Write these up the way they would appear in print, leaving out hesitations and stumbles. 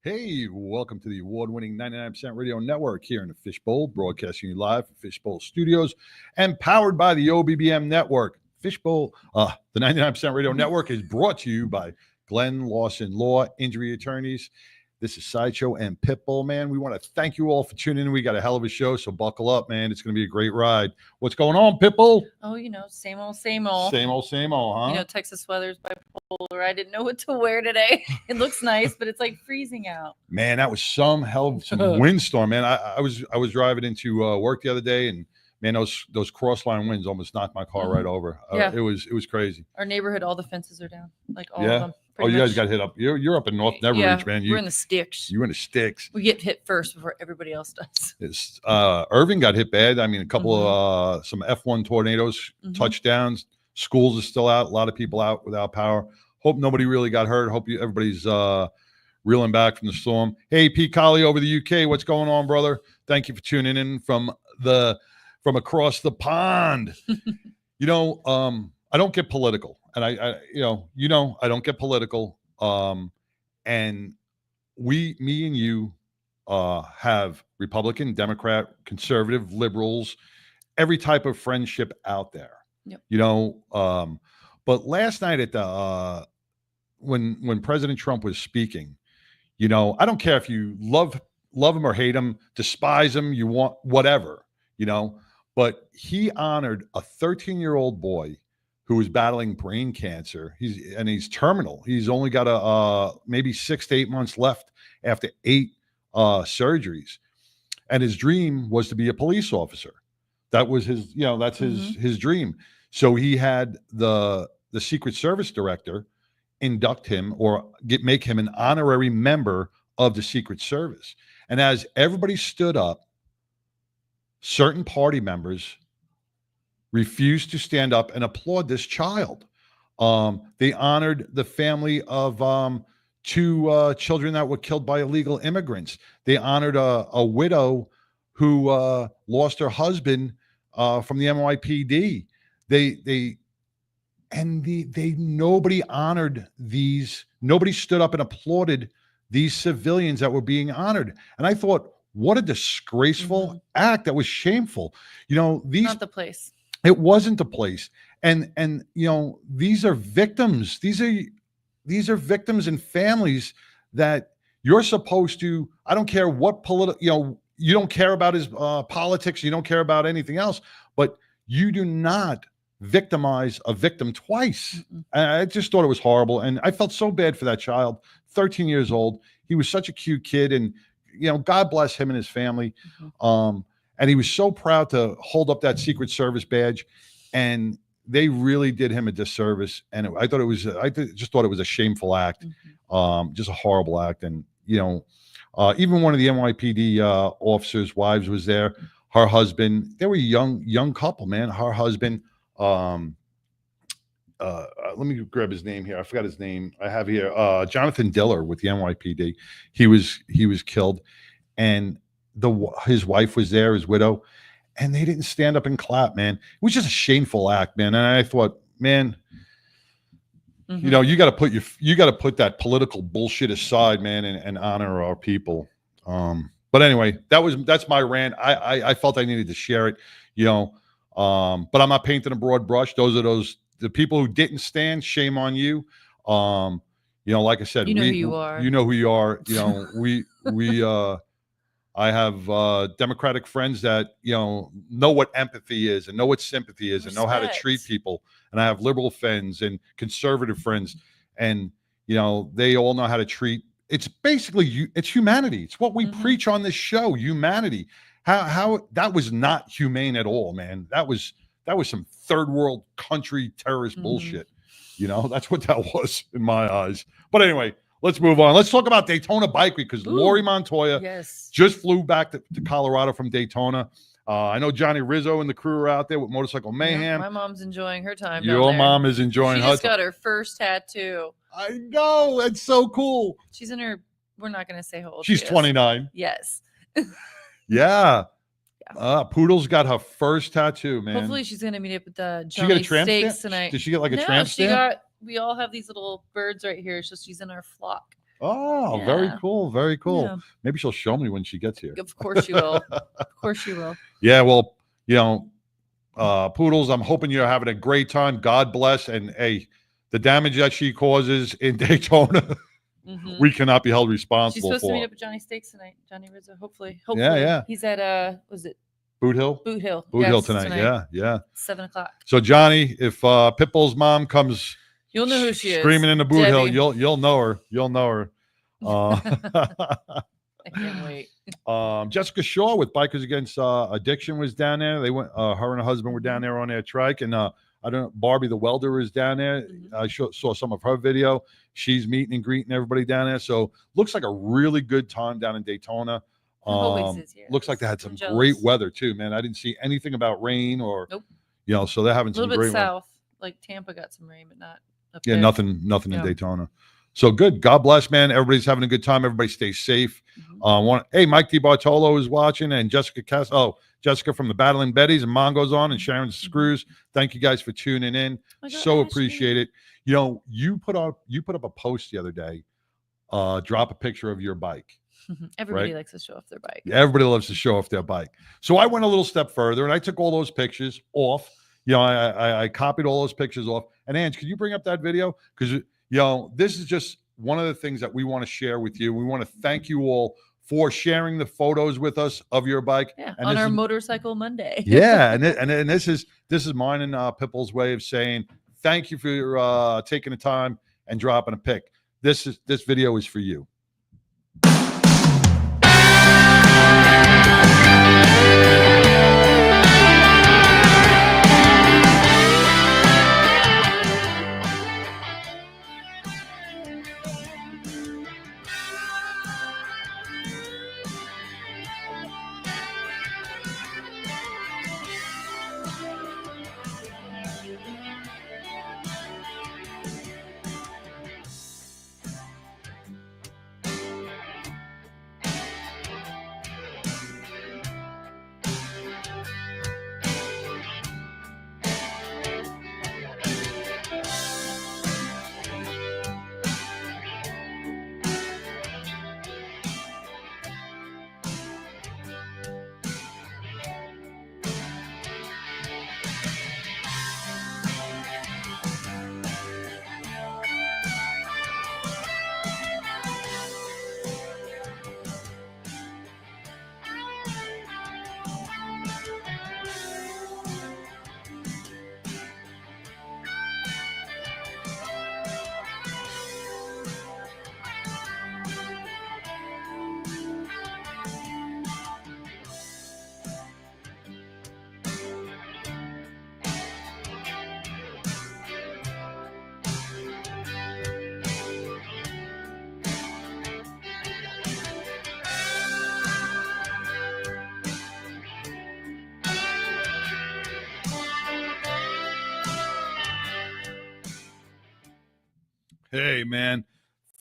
Hey, welcome to the award-winning 99% Radio Network here in the Fishbowl, broadcasting you live from Fishbowl Studios and powered by the OBBM Network. Fishbowl, the 99% Radio Network is brought to you by Glenn Lawson Law Injury Attorneys. This is Sideshow and Pitbull, man. We want to thank you all for tuning in. We got a hell of a show, so buckle up, man. It's going to be a great ride. What's going on, Pitbull? Oh, same old, same old. Same old, huh? Texas weather's bipolar. I didn't know what to wear today. It looks nice, but it's like freezing out. Man, that was some windstorm, man. I was driving into work the other day, and man, those cross-line winds almost knocked my car right over. It was crazy. Our neighborhood, all the fences are down, like all of them. Oh, you guys got hit up. You're up in North Neverridge, man. We're in the sticks. You're in the sticks. We get hit first before everybody else does. Irving got hit bad. I mean, a couple of some F1 tornadoes, touchdowns. Schools are still out. A lot of people out without power. Hope nobody really got hurt. Hope everybody's reeling back from the storm. Hey, Pete Colley over the UK. What's going on, brother? Thank you for tuning in from across the pond. I don't get political, and I don't get political. And me and you have Republican, Democrat, conservative, liberals, every type of friendship out there. Yep. But last night at the when President Trump was speaking, I don't care if you love him or hate him, despise him, you want whatever, but he honored a 13-year-old boy who was battling brain cancer. He's terminal. He's only got maybe 6 to 8 months left after 8 surgeries. And his dream was to be a police officer. That was his, that's his dream. So he had the Secret Service director induct him or make him an honorary member of the Secret Service. And as everybody stood up, certain party members refused to stand up and applaud this child. They honored the family of 2 children that were killed by illegal immigrants. They honored a widow who lost her husband from the NYPD. Nobody honored these. Nobody stood up and applauded these civilians that were being honored. And I thought, what a disgraceful act. That was shameful. Not the place. It wasn't the place. And these are victims. These are victims and families that you're supposed to, I don't care what you don't care about his politics, you don't care about anything else, but you do not victimize a victim twice. I just thought it was horrible. And I felt so bad for that child, 13 years old. He was such a cute kid, and God bless him and his family. And he was so proud to hold up that Secret Service badge, and they really did him a disservice. And I just thought it was a shameful act, just a horrible act. And even one of the NYPD officers' wives was there. Her husband, they were a young couple, man. Her husband, let me grab his name here. I forgot his name. I have here Jonathan Diller with the NYPD. He was killed, and his wife was there, his widow, and they didn't stand up and clap, man. It was just a shameful act, man. And I thought, man, you got to put that political bullshit aside, man, and honor our people. But anyway, that's my rant. I felt I needed to share it, but I'm not painting a broad brush. Those are the people who didn't stand. Shame on you. Like I said, who you are. You know who you are. I have Democratic friends that know what empathy is and know what sympathy is and know how to treat people. And I have liberal friends and conservative friends, and they all know how to treat. It's basically it's humanity. It's what we preach on this show, humanity. How that was not humane at all, man. That was some third world country terrorist bullshit. That's what that was in my eyes. But anyway, let's move on. Let's talk about Daytona Bike Week, because Lori Montoya just flew back to Colorado from Daytona. I know Johnny Rizzo and the crew are out there with Motorcycle Mayhem. My mom's enjoying her time. Your mom is enjoying her. She just got her first tattoo. I know. That's so cool. She's in her, we're not going to say how old she's 29. Yes. Yeah. Poodle's got her first tattoo, man. Hopefully she's going to meet up with the Johnny Steaks tonight. Did she get like a tramp stamp? We all have these little birds right here. So she's in our flock. Oh, Yeah. very cool. Very cool. Yeah. Maybe she'll show me when she gets here. Of course she will. Of course she will. Yeah, well, Poodles, I'm hoping you're having a great time. God bless. And hey, the damage that she causes in Daytona, we cannot be held responsible She's supposed for. to meet up with Johnny Steaks tonight. Johnny Rizzo, hopefully. Yeah. He's at was it Boot Hill? Boot Hill. Boot Hill tonight. Yeah. 7:00. So Johnny, if Pitbull's mom comes, you'll know who she is. Screaming in the Boot Debbie. Hill, you'll know her. You'll know her. I can't wait. Jessica Shaw with Bikers Against Addiction was down there. They went. Her and her husband were down there on their trike, and I don't know. Barbie the welder is down there. I saw some of her video. She's meeting and greeting everybody down there. So looks like a really good time down in Daytona. Always is here. Looks like they had some jealous. great weather too, man. I didn't see anything about rain or so they're having a some little great bit weather. south. Like Tampa got some rain, but not up Yeah, there. nothing in Daytona. So good. God bless, man. Everybody's having a good time. Everybody stay safe. Hey, Mike DiBartolo is watching, and Jessica Cass. Oh, Jessica from the Battling Betties, and Mongo's on, and Sharon Screws. Thank you guys for tuning in. So appreciate it. You put up a post the other day. Drop a picture of your bike. Everybody likes to show off their bike. Everybody loves to show off their bike. So I went a little step further, and I took all those pictures off. I copied all those pictures off. And Ange, can you bring up that video? Because this is just one of the things that we want to share with you. We want to thank you all for sharing the photos with us of your bike. Yeah, and on our Motorcycle Monday. Yeah, and this is mine and Pipple's way of saying thank you for taking the time and dropping a pic. This video is for you. Hey, man.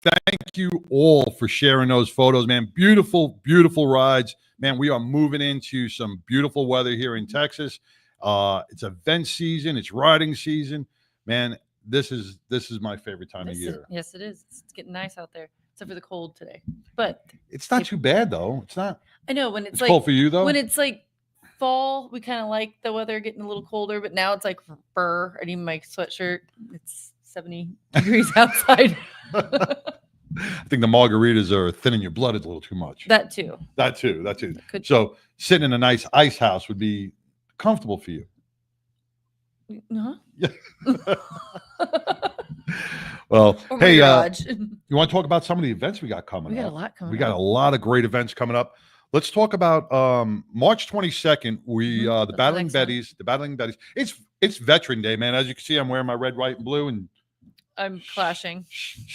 Thank you all for sharing those photos, man. Beautiful, beautiful rides. Man, we are moving into some beautiful weather here in Texas. It's event season. It's riding season. Man, this is my favorite time of year. Yes, it is. It's getting nice out there, except for the cold today. But it's not too bad, though. It's not. I know when it's like cold for you, though. When it's like fall, we kind of like the weather getting a little colder. But now it's like fur. And even my sweatshirt, it's 70 degrees outside. I think the margaritas are thinning your blood a little too much. That too. So sitting in a nice ice house would be comfortable for you. Uh-huh. Yeah. Well, Or hey, you want to talk about some of the events we got coming up? We got a lot coming up. We got a lot of great events coming up. Let's talk about March 22nd. The Battling Betties. It's Veteran Day, man. As you can see, I'm wearing my red, white, and blue, and I'm clashing.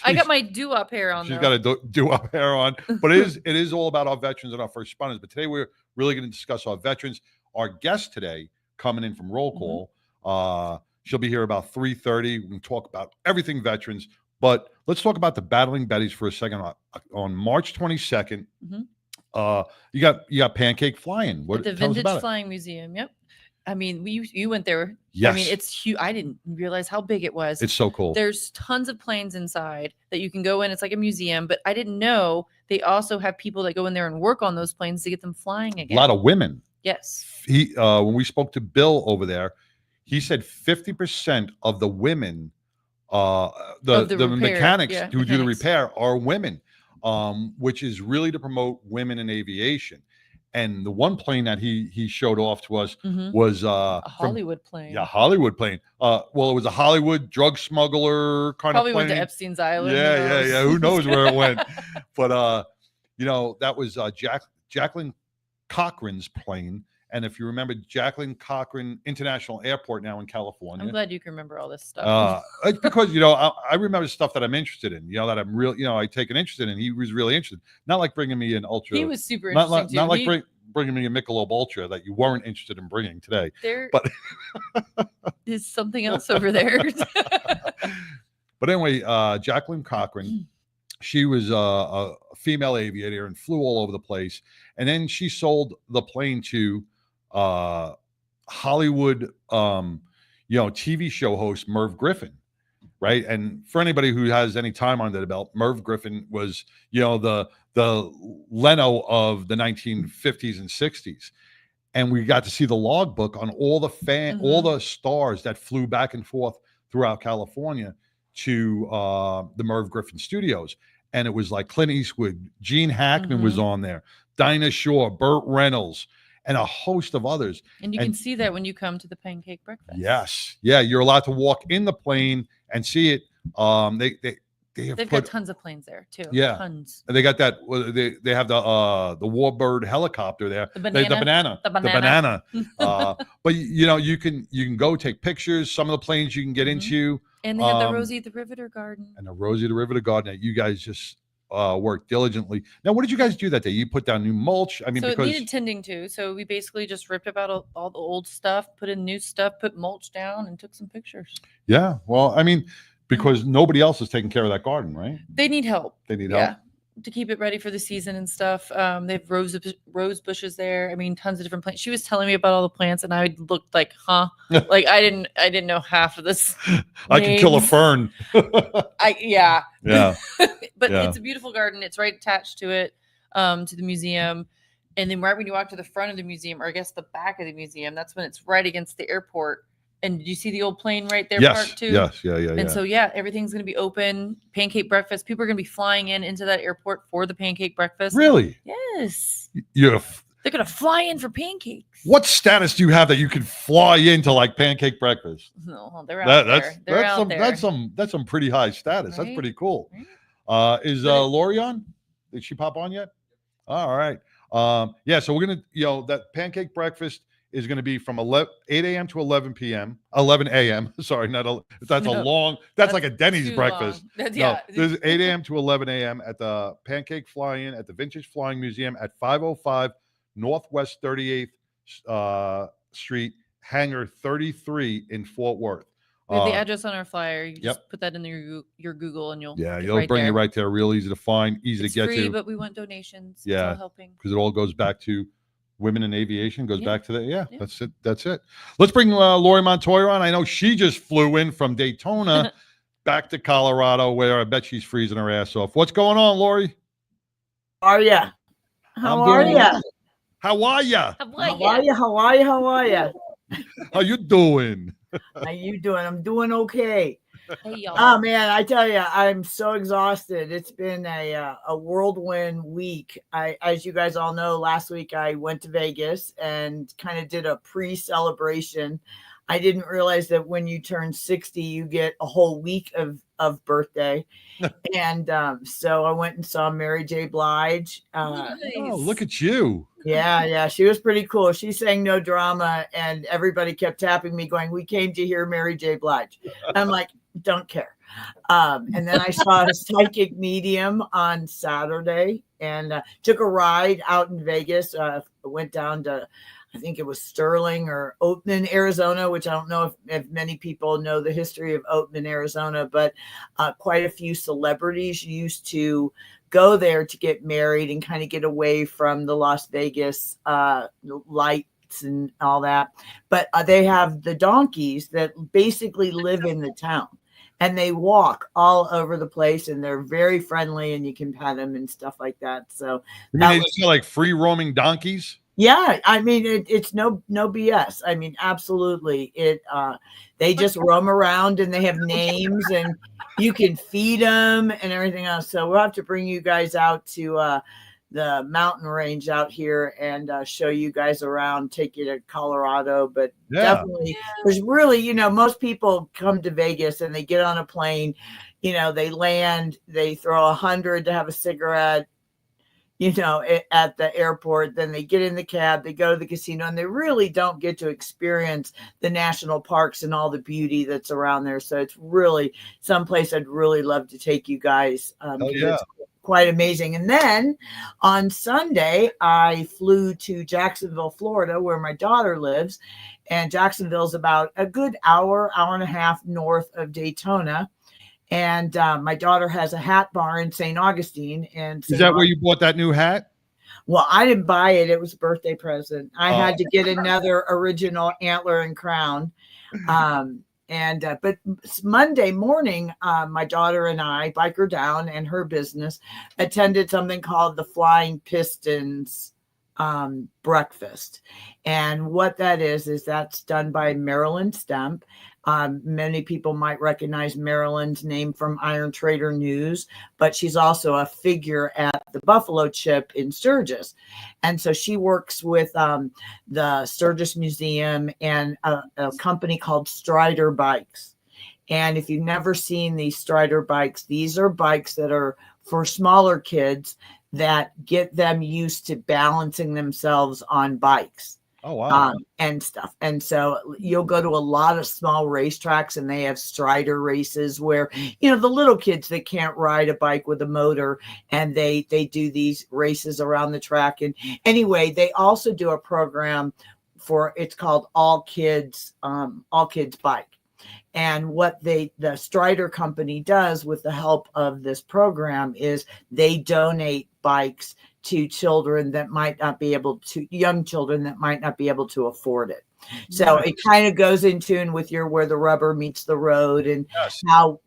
I got my do-up hair on. She's got a do-up hair on, but it is all about our veterans and our first responders. But today we're really going to discuss our veterans. Our guest today, coming in from roll call, she'll be here about 3:30. We can talk about everything veterans, but let's talk about the Battling Betties for a second. On March 22nd, you got Pancake Flying. At the Vintage Flying Museum. Yep. I mean, you went there. Yes. I mean, it's huge. I didn't realize how big it was. It's so cool. There's tons of planes inside that you can go in. It's like a museum, but I didn't know they also have people that go in there and work on those planes to get them flying again. A lot of women. Yes. When we spoke to Bill over there, he said 50% of the women, the mechanics who do the repair are women, which is really to promote women in aviation. And the one plane that he showed off to us was a Hollywood plane. Yeah, Hollywood plane. Well, it was a Hollywood drug smuggler kind Probably of plane. Went to Epstein's Island. Yeah. Who knows where it went? But that was Jacqueline Cochran's plane. And if you remember, Jacqueline Cochran International Airport now in California. I'm glad you can remember all this stuff. It's because, I remember stuff that I'm interested in, that I'm real, I take an interest in, and he was really interested. Not like bringing me an Ultra. He was super interesting Not like bringing me a Michelob Ultra that you weren't interested in bringing today. But is something else over there. But anyway, Jacqueline Cochran, she was a female aviator and flew all over the place. And then she sold the plane to Hollywood, TV show host Merv Griffin, right? And for anybody who has any time under the belt, Merv Griffin was, the Leno of the 1950s and 60s. And we got to see the logbook on all the all the stars that flew back and forth throughout California to the Merv Griffin studios. And it was like Clint Eastwood, Gene Hackman was on there, Dinah Shore, Burt Reynolds, and a host of others. And you can see that when you come to the pancake breakfast. Yes. Yeah. You're allowed to walk in the plane and see it. They've got tons of planes there too. Yeah. Tons. And they got that. They have the Warbird helicopter there. The banana. The banana. But you can go take pictures. Some of the planes you can get into. And they have the Rosie the Riveter Garden. And the Rosie the Riveter Garden that you guys just worked diligently. Now, what did you guys do that day? You put down new mulch? I mean, so because it needed tending to. So we basically just ripped about all the old stuff, put in new stuff, put mulch down, and took some pictures. Yeah. Well, I mean, because nobody else is taking care of that garden, right? They need help. They need help. To keep it ready for the season and stuff. They have rose bushes there. I mean, tons of different plants. She was telling me about all the plants, and I looked like, huh? Like I didn't know half of this. I can kill a fern. Yeah. But yeah. It's a beautiful garden. It's right attached to it, to the museum. And then right when you walk to the front of the museum, or I guess the back of the museum, that's when it's right against the airport. And did you see the old plane right there parked too? Yes, yeah. And so everything's going to be open. Pancake breakfast. People are going to be flying into that airport for the pancake breakfast. Really? Yes. They're going to fly in for pancakes. What status do you have that you can fly into like pancake breakfast? No, they're out there. They're out there. That's some pretty high status. Right? That's pretty cool. Right? Is Lori on? Did she pop on yet? All right. So we're gonna, that pancake breakfast is going to be from 8 a.m. to 11 a.m. Sorry, that's like a Denny's breakfast. This is 8 a.m. to 11 a.m. at the Pancake Fly-In at the Vintage Flying Museum at 505 Northwest 38th Street, Hangar 33 in Fort Worth. We have the address on our flyer. You just put that in your Google and you'll bring you right there. Real easy to find, easy to get free, to. But we want donations. Yeah, it's all helping because it all goes back to women in aviation. Goes back to that. That's it. Let's bring Lori Montoya on. I know she just flew in from Daytona back to Colorado, where I bet she's freezing her ass off. What's going on, Lori? How are ya? How are ya? How are ya? How you doing? How you doing? I'm doing okay. Hey, y'all. Oh man, I tell you, I'm so exhausted. It's been a whirlwind week. As you guys all know, last week I went to Vegas and kind of did a pre-celebration. I didn't realize that when you turn 60, you get a whole week of birthday. And so I went and saw Mary J. Blige. Nice. Oh, look at you. Yeah. She was pretty cool. She sang No Drama and everybody kept tapping me going, we came to hear Mary J. Blige. I'm like, don't care. And then I saw a psychic medium on Saturday and took a ride out in Vegas. Went down to, I think it was Sterling or Oatman, Arizona, which I don't know if many people know the history of Oatman, Arizona, but quite a few celebrities used to go there to get married and kind of get away from the Las Vegas lights and all that. But they have the donkeys that basically live in the town. And they walk all over the place, and they're very friendly, and you can pet them and stuff like that. So You mean it's like free roaming donkeys? yeah, I mean it's no BS. I mean, absolutely. They just roam around, and they have names, and you can feed them and everything else. So we'll have to bring you guys out to the mountain range out here and show you guys around, take you to Colorado. But definitely, there's really, most people come to Vegas and they get on a plane, they land, they throw 100 to have a cigarette, at the airport. Then they get in the cab, they go to the casino, and they really don't get to experience the national parks and all the beauty that's around there. So it's really someplace I'd really love to take you guys. It's quite amazing. And then on Sunday, I flew to Jacksonville, Florida, where my daughter lives. And Jacksonville's about a good hour and a half north of Daytona. And my daughter has a hat bar in St. Augustine. And is that where you bought that new hat? Well, I didn't buy it. It was a birthday present. I had to get another original antler and crown. But Monday morning, my daughter and I, Biker Down and her business, attended something called the Flying Pistons breakfast. And what that is that's done by Marilyn Stemp. Many people might recognize Marilyn's name from Iron Trader News, but she's also a figure at the Buffalo Chip in Sturgis. And so she works with the Sturgis Museum and a company called Strider Bikes. And if you've never seen these Strider bikes, these are bikes that are for smaller kids that get them used to balancing themselves on bikes. Oh, wow. And stuff. And so you'll go to a lot of small racetracks, and they have Strider races where, the little kids that can't ride a bike with a motor, and they do these races around the track. And anyway, they also do a program it's called All Kids Bike. And what the Strider company does with the help of this program is they donate bikes to children that might not be able to, young children that might not be able to afford it. So it kind of goes in tune with where the rubber meets the road, and how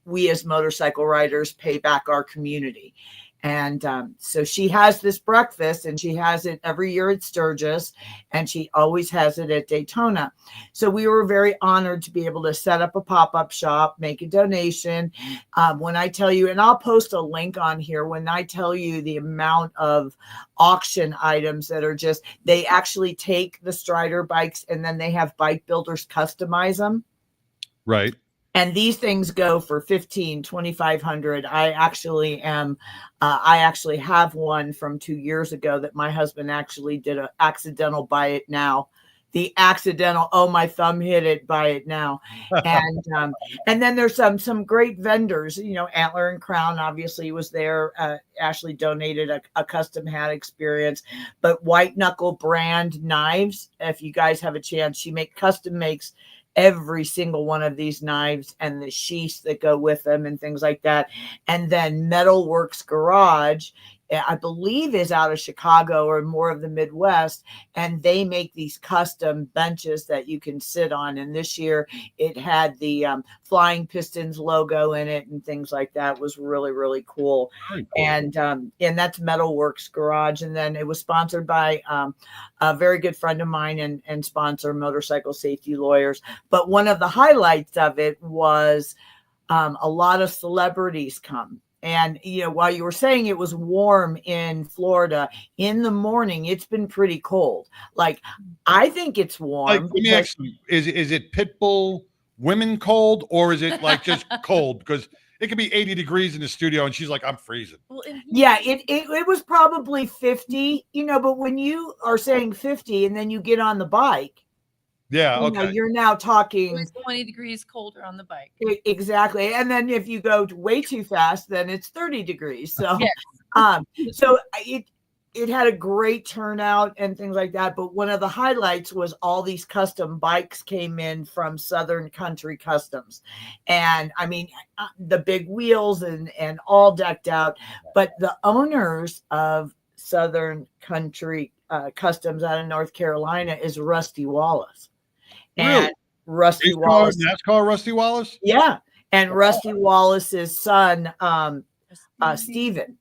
we as motorcycle riders pay back our community. And so she has this breakfast, and she has it every year at Sturgis, and she always has it at Daytona. So we were very honored to be able to set up a pop-up shop, make a donation. When I tell you, and I'll post a link on here, when I tell you the amount of auction items that are they actually take the Strider bikes, and then they have bike builders customize them. Right. And these things go for $1,500, $2,500. I actually have one from 2 years ago that my husband actually did an accidental buy it now. The accidental, my thumb hit it, buy it now. And then there's some great vendors, Antler and Crown obviously was there. Ashley donated a custom hat experience, but White Knuckle brand knives. If you guys have a chance, she custom makes every single one of these knives and the sheaths that go with them and things like that. And then Metalworks Garage, I believe, is out of Chicago or more of the Midwest, and they make these custom benches that you can sit on. And this year it had the Flying Pistons logo in it and things like that. It was really, really cool. Cool. And that's Metalworks Garage. And then it was sponsored by a very good friend of mine and sponsor, Motorcycle Safety Lawyers. But one of the highlights of it was a lot of celebrities come. And, while you were saying it was warm in Florida, in the morning, it's been pretty cold. Like, I think it's warm. Let me ask you, is it Pitbull women cold, or is it like just cold? Because it could be 80 degrees in the studio, and she's like, I'm freezing. Well, yeah, it was probably 50, but when you are saying 50 and then you get on the bike, yeah, okay. You're now talking 20 degrees colder on the bike. Exactly. And then if you go way too fast, then it's 30 degrees. So, yes. So it had a great turnout and things like that. But one of the highlights was all these custom bikes came in from Southern Country Customs. And I mean, the big wheels and all decked out. But the owners of Southern Country Customs out of North Carolina is Rusty Wallace. Really? And Rusty Race car, Wallace. NASCAR Rusty Wallace? Yeah. And Rusty Wallace's son, Steven,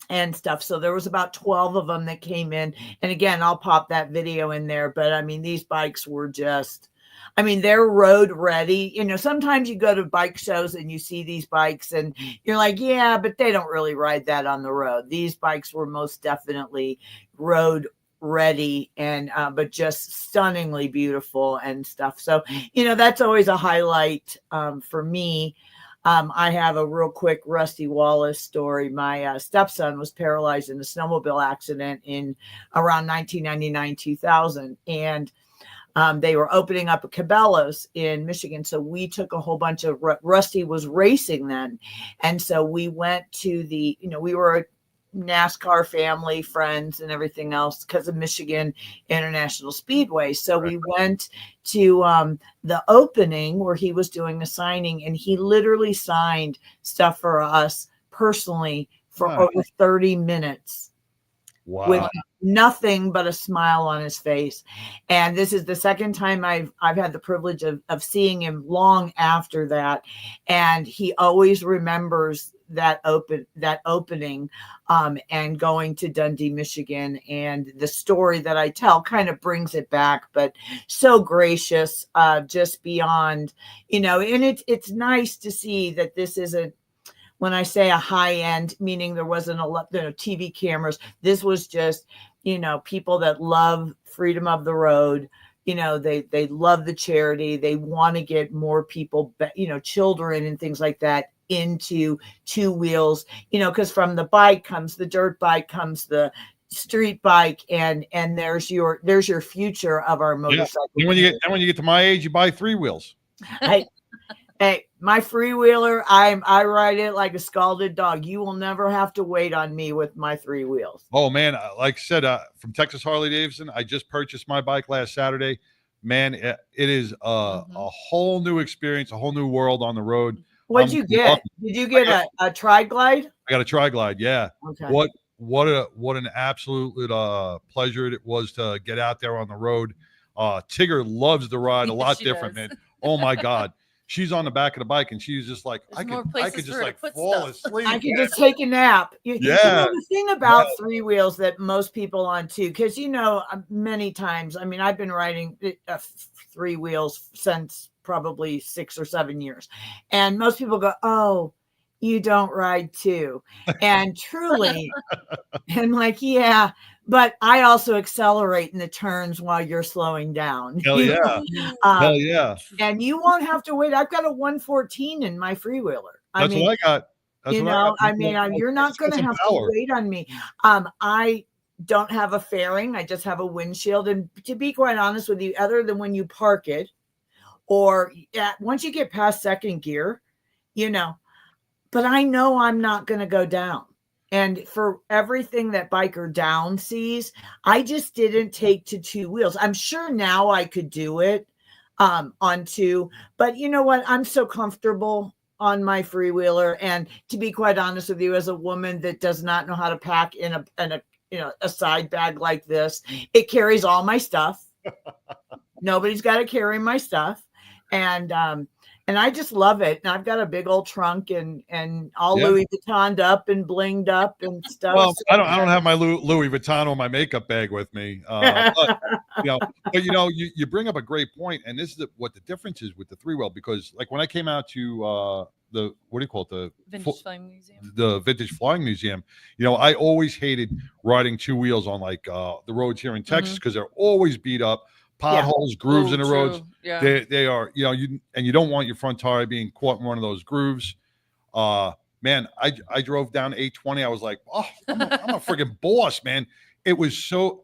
and stuff. So there was about 12 of them that came in. And again, I'll pop that video in there. But I mean, these bikes were just, I mean, they're road ready. You know, sometimes you go to bike shows and you see these bikes and you're like, yeah, but they don't really ride that on the road. These bikes were most definitely road ready and but just stunningly beautiful and stuff. So, you know, that's always a highlight for me. I have a real quick Rusty Wallace story. My stepson was paralyzed in a snowmobile accident in around 1999, 2000. And they were opening up a Cabela's in Michigan. So we took a whole bunch of, Rusty was racing then. And so we went to the, you know, we were a NASCAR family, friends and everything else because of Michigan International Speedway. So we went to the opening where he was doing a signing, and he literally signed stuff for us personally for over 30 minutes. Wow. With nothing but a smile on his face. And this is the second time I've had the privilege of seeing him long after that. And he always remembers that opening and going to Dundee, Michigan. And the story that I tell kind of brings it back, but so gracious, just beyond, you know, and it's nice to see that this isn't, when I say a high end, meaning there wasn't a lot, you know, TV cameras. This was just, you know, people that love freedom of the road. You know, they love the charity. They want to get more people, you know, children and things like that into two wheels, you know, because from the bike comes the dirt bike, comes the street bike, and there's your future of our motorcycle. Yeah. And when you get to my age, you buy three wheels. Hey, my freewheeler, I ride it like a scalded dog. You will never have to wait on me with my three wheels. Oh man, like I said, from Texas Harley Davidson, I just purchased my bike last Saturday. Man, it is a whole new experience, a whole new world on the road. What'd you get? Did you get a Tri-Glide? I got a Tri-Glide, yeah. Okay. What an absolute pleasure it was to get out there on the road. Tigger loves the ride a lot different, man. Oh my God. She's on the back of the bike and she's just like, I could just like fall asleep. I could just take a nap. You know, the thing about three wheels that most people on too, because, you know, many times, I mean, I've been riding three wheels since probably 6 or 7 years. And most people go, oh, you don't ride two. And truly, I'm like, yeah, but I also accelerate in the turns while you're slowing down. Hell yeah. Hell yeah. And you won't have to wait. I've got a 114 in my freewheeler. That's what I got. You're not going to have to wait on me. I don't have a fairing. I just have a windshield. And to be quite honest with you, other than when you park it, or once you get past second gear, you know, but I know I'm not going to go down. And for everything that Biker Down sees, I just didn't take to two wheels. I'm sure now I could do it on two, but you know what? I'm so comfortable on my freewheeler. And to be quite honest with you, as a woman that does not know how to pack in a side bag like this, it carries all my stuff. Nobody's got to carry my stuff. And I just love it. And I've got a big old trunk and all Louis Vuittoned up and blinged up and stuff. Well, I don't have my Louis Vuitton or my makeup bag with me. But you bring up a great point, and this is what the difference is with the three wheel, because like when I came out to the Vintage Flying Museum. The Vintage Flying Museum, you know, I always hated riding two wheels on like the roads here in Texas because they're always beat up. Potholes, grooves in the roads. Yeah. They are, you know, you don't want your front tire being caught in one of those grooves. Man, I drove down 820. I was like, oh, I'm a friggin' boss, man. It was so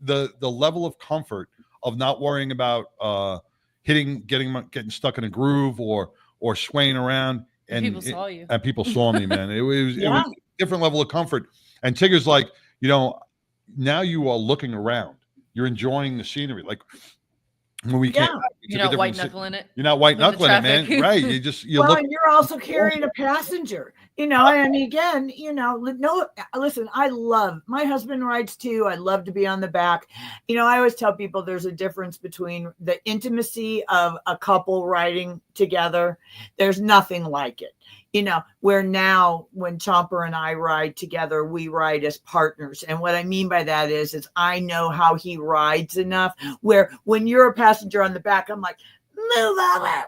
the level of comfort of not worrying about getting stuck in a groove or swaying around. And people saw you. And people saw me, man. It was a different level of comfort. And Tigger's like, you know, now you are looking around. You're enjoying the scenery. Like when we came, you're not white knuckling it. You're not white knuckling it, man. Right? You're well, and you're also carrying a passenger. I mean, again, no, listen, my husband rides too. I love to be on the back. I always tell people there's a difference between the intimacy of a couple riding together. There's nothing like it. Where now when Chomper and I ride together, we ride as partners. And what I mean by that is I know how he rides enough where when you're a passenger on the back, I'm like, move over,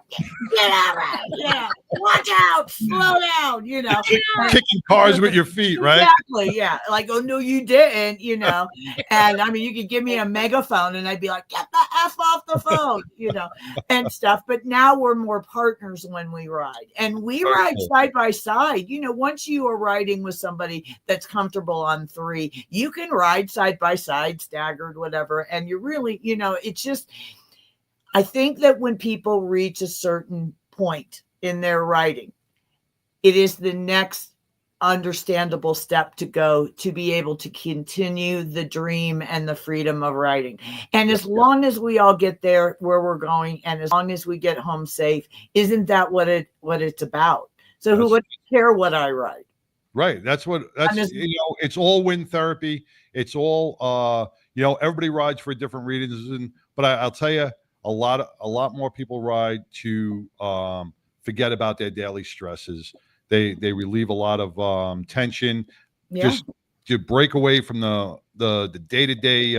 get over, watch out, slow down, Kicking cars with your feet, right? Exactly, yeah. Like, oh no, you didn't, And I mean, you could give me a megaphone, and I'd be like, get the F off the phone, and stuff. But now we're more partners when we ride, and we ride side by side. Once you are riding with somebody that's comfortable on 3, you can ride side by side, staggered, whatever, and you really, it's just. I think that when people reach a certain point in their writing, it is the next understandable step to go to be able to continue the dream and the freedom of writing. And as long as we all get there where we're going, and as long as we get home safe, isn't that what it's about? So who would care what I write? Right. That's it's all wind therapy. It's all, everybody rides for different reasons. But I'll tell you, a lot more people ride to forget about their daily stresses. They relieve a lot of tension, just to break away from the day-to-day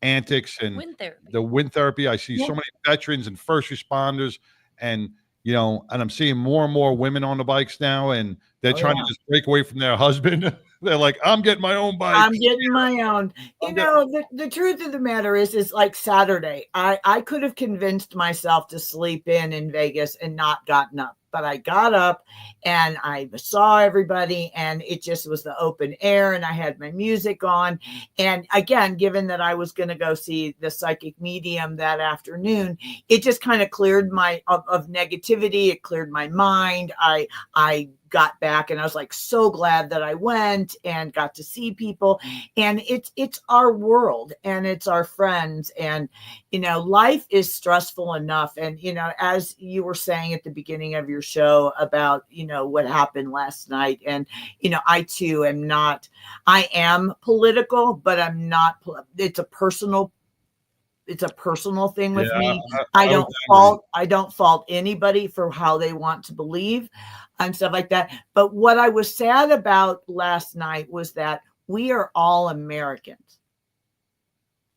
antics and the wind therapy. I see so many veterans and first responders, and and I'm seeing more and more women on the bikes now, and they're trying to just break away from their husband. They're like, I'm getting my own bike. I'm getting my own. The truth of the matter is like Saturday, I could have convinced myself to sleep in Vegas and not gotten up. But I got up and I saw everybody, and it just was the open air, and I had my music on. And again, given that I was going to go see the psychic medium that afternoon, it just kind of cleared of negativity. It cleared my mind. I got back and I was like so glad that I went and got to see people. And it's our world and it's our friends, and life is stressful enough. And as you were saying at the beginning of your show about what happened last night, and I too am political, but I'm not. It's a personal thing with me. I don't fault anybody for how they want to believe and stuff like that. But what I was sad about last night was that we are all Americans.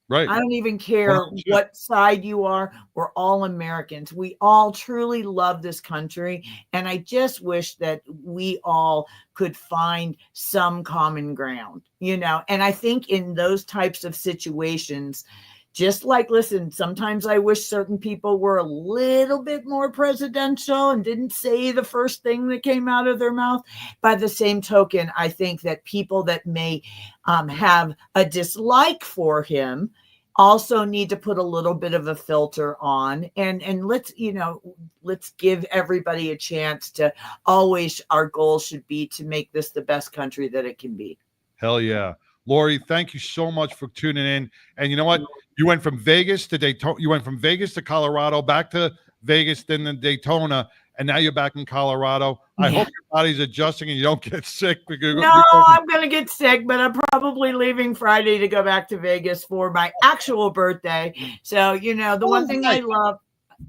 Right. I don't even care what side you are. We're all Americans. We all truly love this country. And I just wish that we all could find some common ground, and I think in those types of situations, just like, listen, sometimes I wish certain people were a little bit more presidential and didn't say the first thing that came out of their mouth. By the same token, I think that people that may have a dislike for him also need to put a little bit of a filter on, and let's give everybody a chance to always, our goal should be to make this the best country that it can be. Hell yeah. Lori, thank you so much for tuning in. And you know what? You went from Vegas to Daytona. You went from Vegas to Colorado, back to Vegas, then to Daytona, and now you're back in Colorado. I hope your body's adjusting and you don't get sick. No, I'm going to get sick, but I'm probably leaving Friday to go back to Vegas for my actual birthday. So, the one thing I love.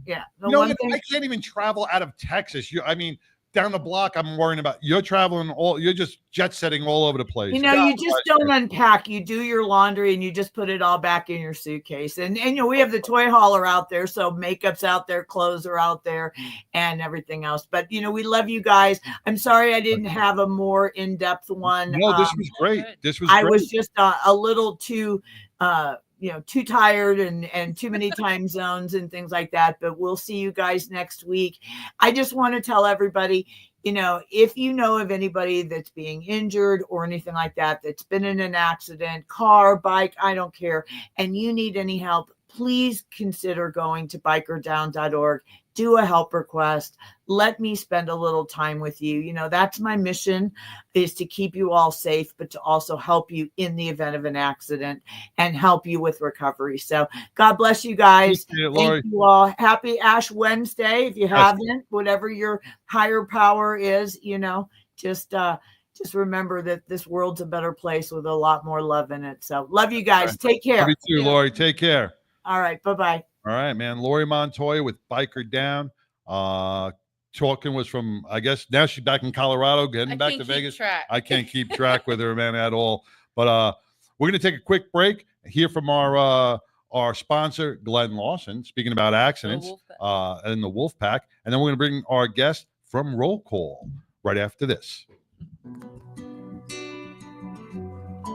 Yeah. I can't even travel out of Texas. Down the block, I'm worrying about. You're traveling you're just jet setting all over the place. You just don't unpack. You do your laundry and you just put it all back in your suitcase. And we have the toy hauler out there, so makeup's out there, clothes are out there, and everything else. But we love you guys. I'm sorry I didn't have a more in-depth one. No, this was great. I was just a little too too tired and too many time zones and things like that. But we'll see you guys next week. I just want to tell everybody, if you know of anybody that's being injured or anything like that, that's been in an accident, car, bike, I don't care, and you need any help, please consider going to bikerdown.org. Do a help request. Let me spend a little time with you. You know, that's my mission, is to keep you all safe, but to also help you in the event of an accident and help you with recovery. So God bless you guys. Thank you all. Happy Ash Wednesday. If you haven't, whatever your higher power is, you know, just remember that this world's a better place with a lot more love in it. So love you guys. Take care. Love you too, Lori. Take care. All right. Bye-bye. All right, man. Lori Montoya with Biker Down. Talking was from, I guess, now she's back in Colorado, getting back to Vegas. I can't keep track with her, man, at all. But we're going to take a quick break, hear from our sponsor, Glenn Lawson, speaking about accidents and the Wolf Pack. And then we're going to bring our guest from Roll Call right after this.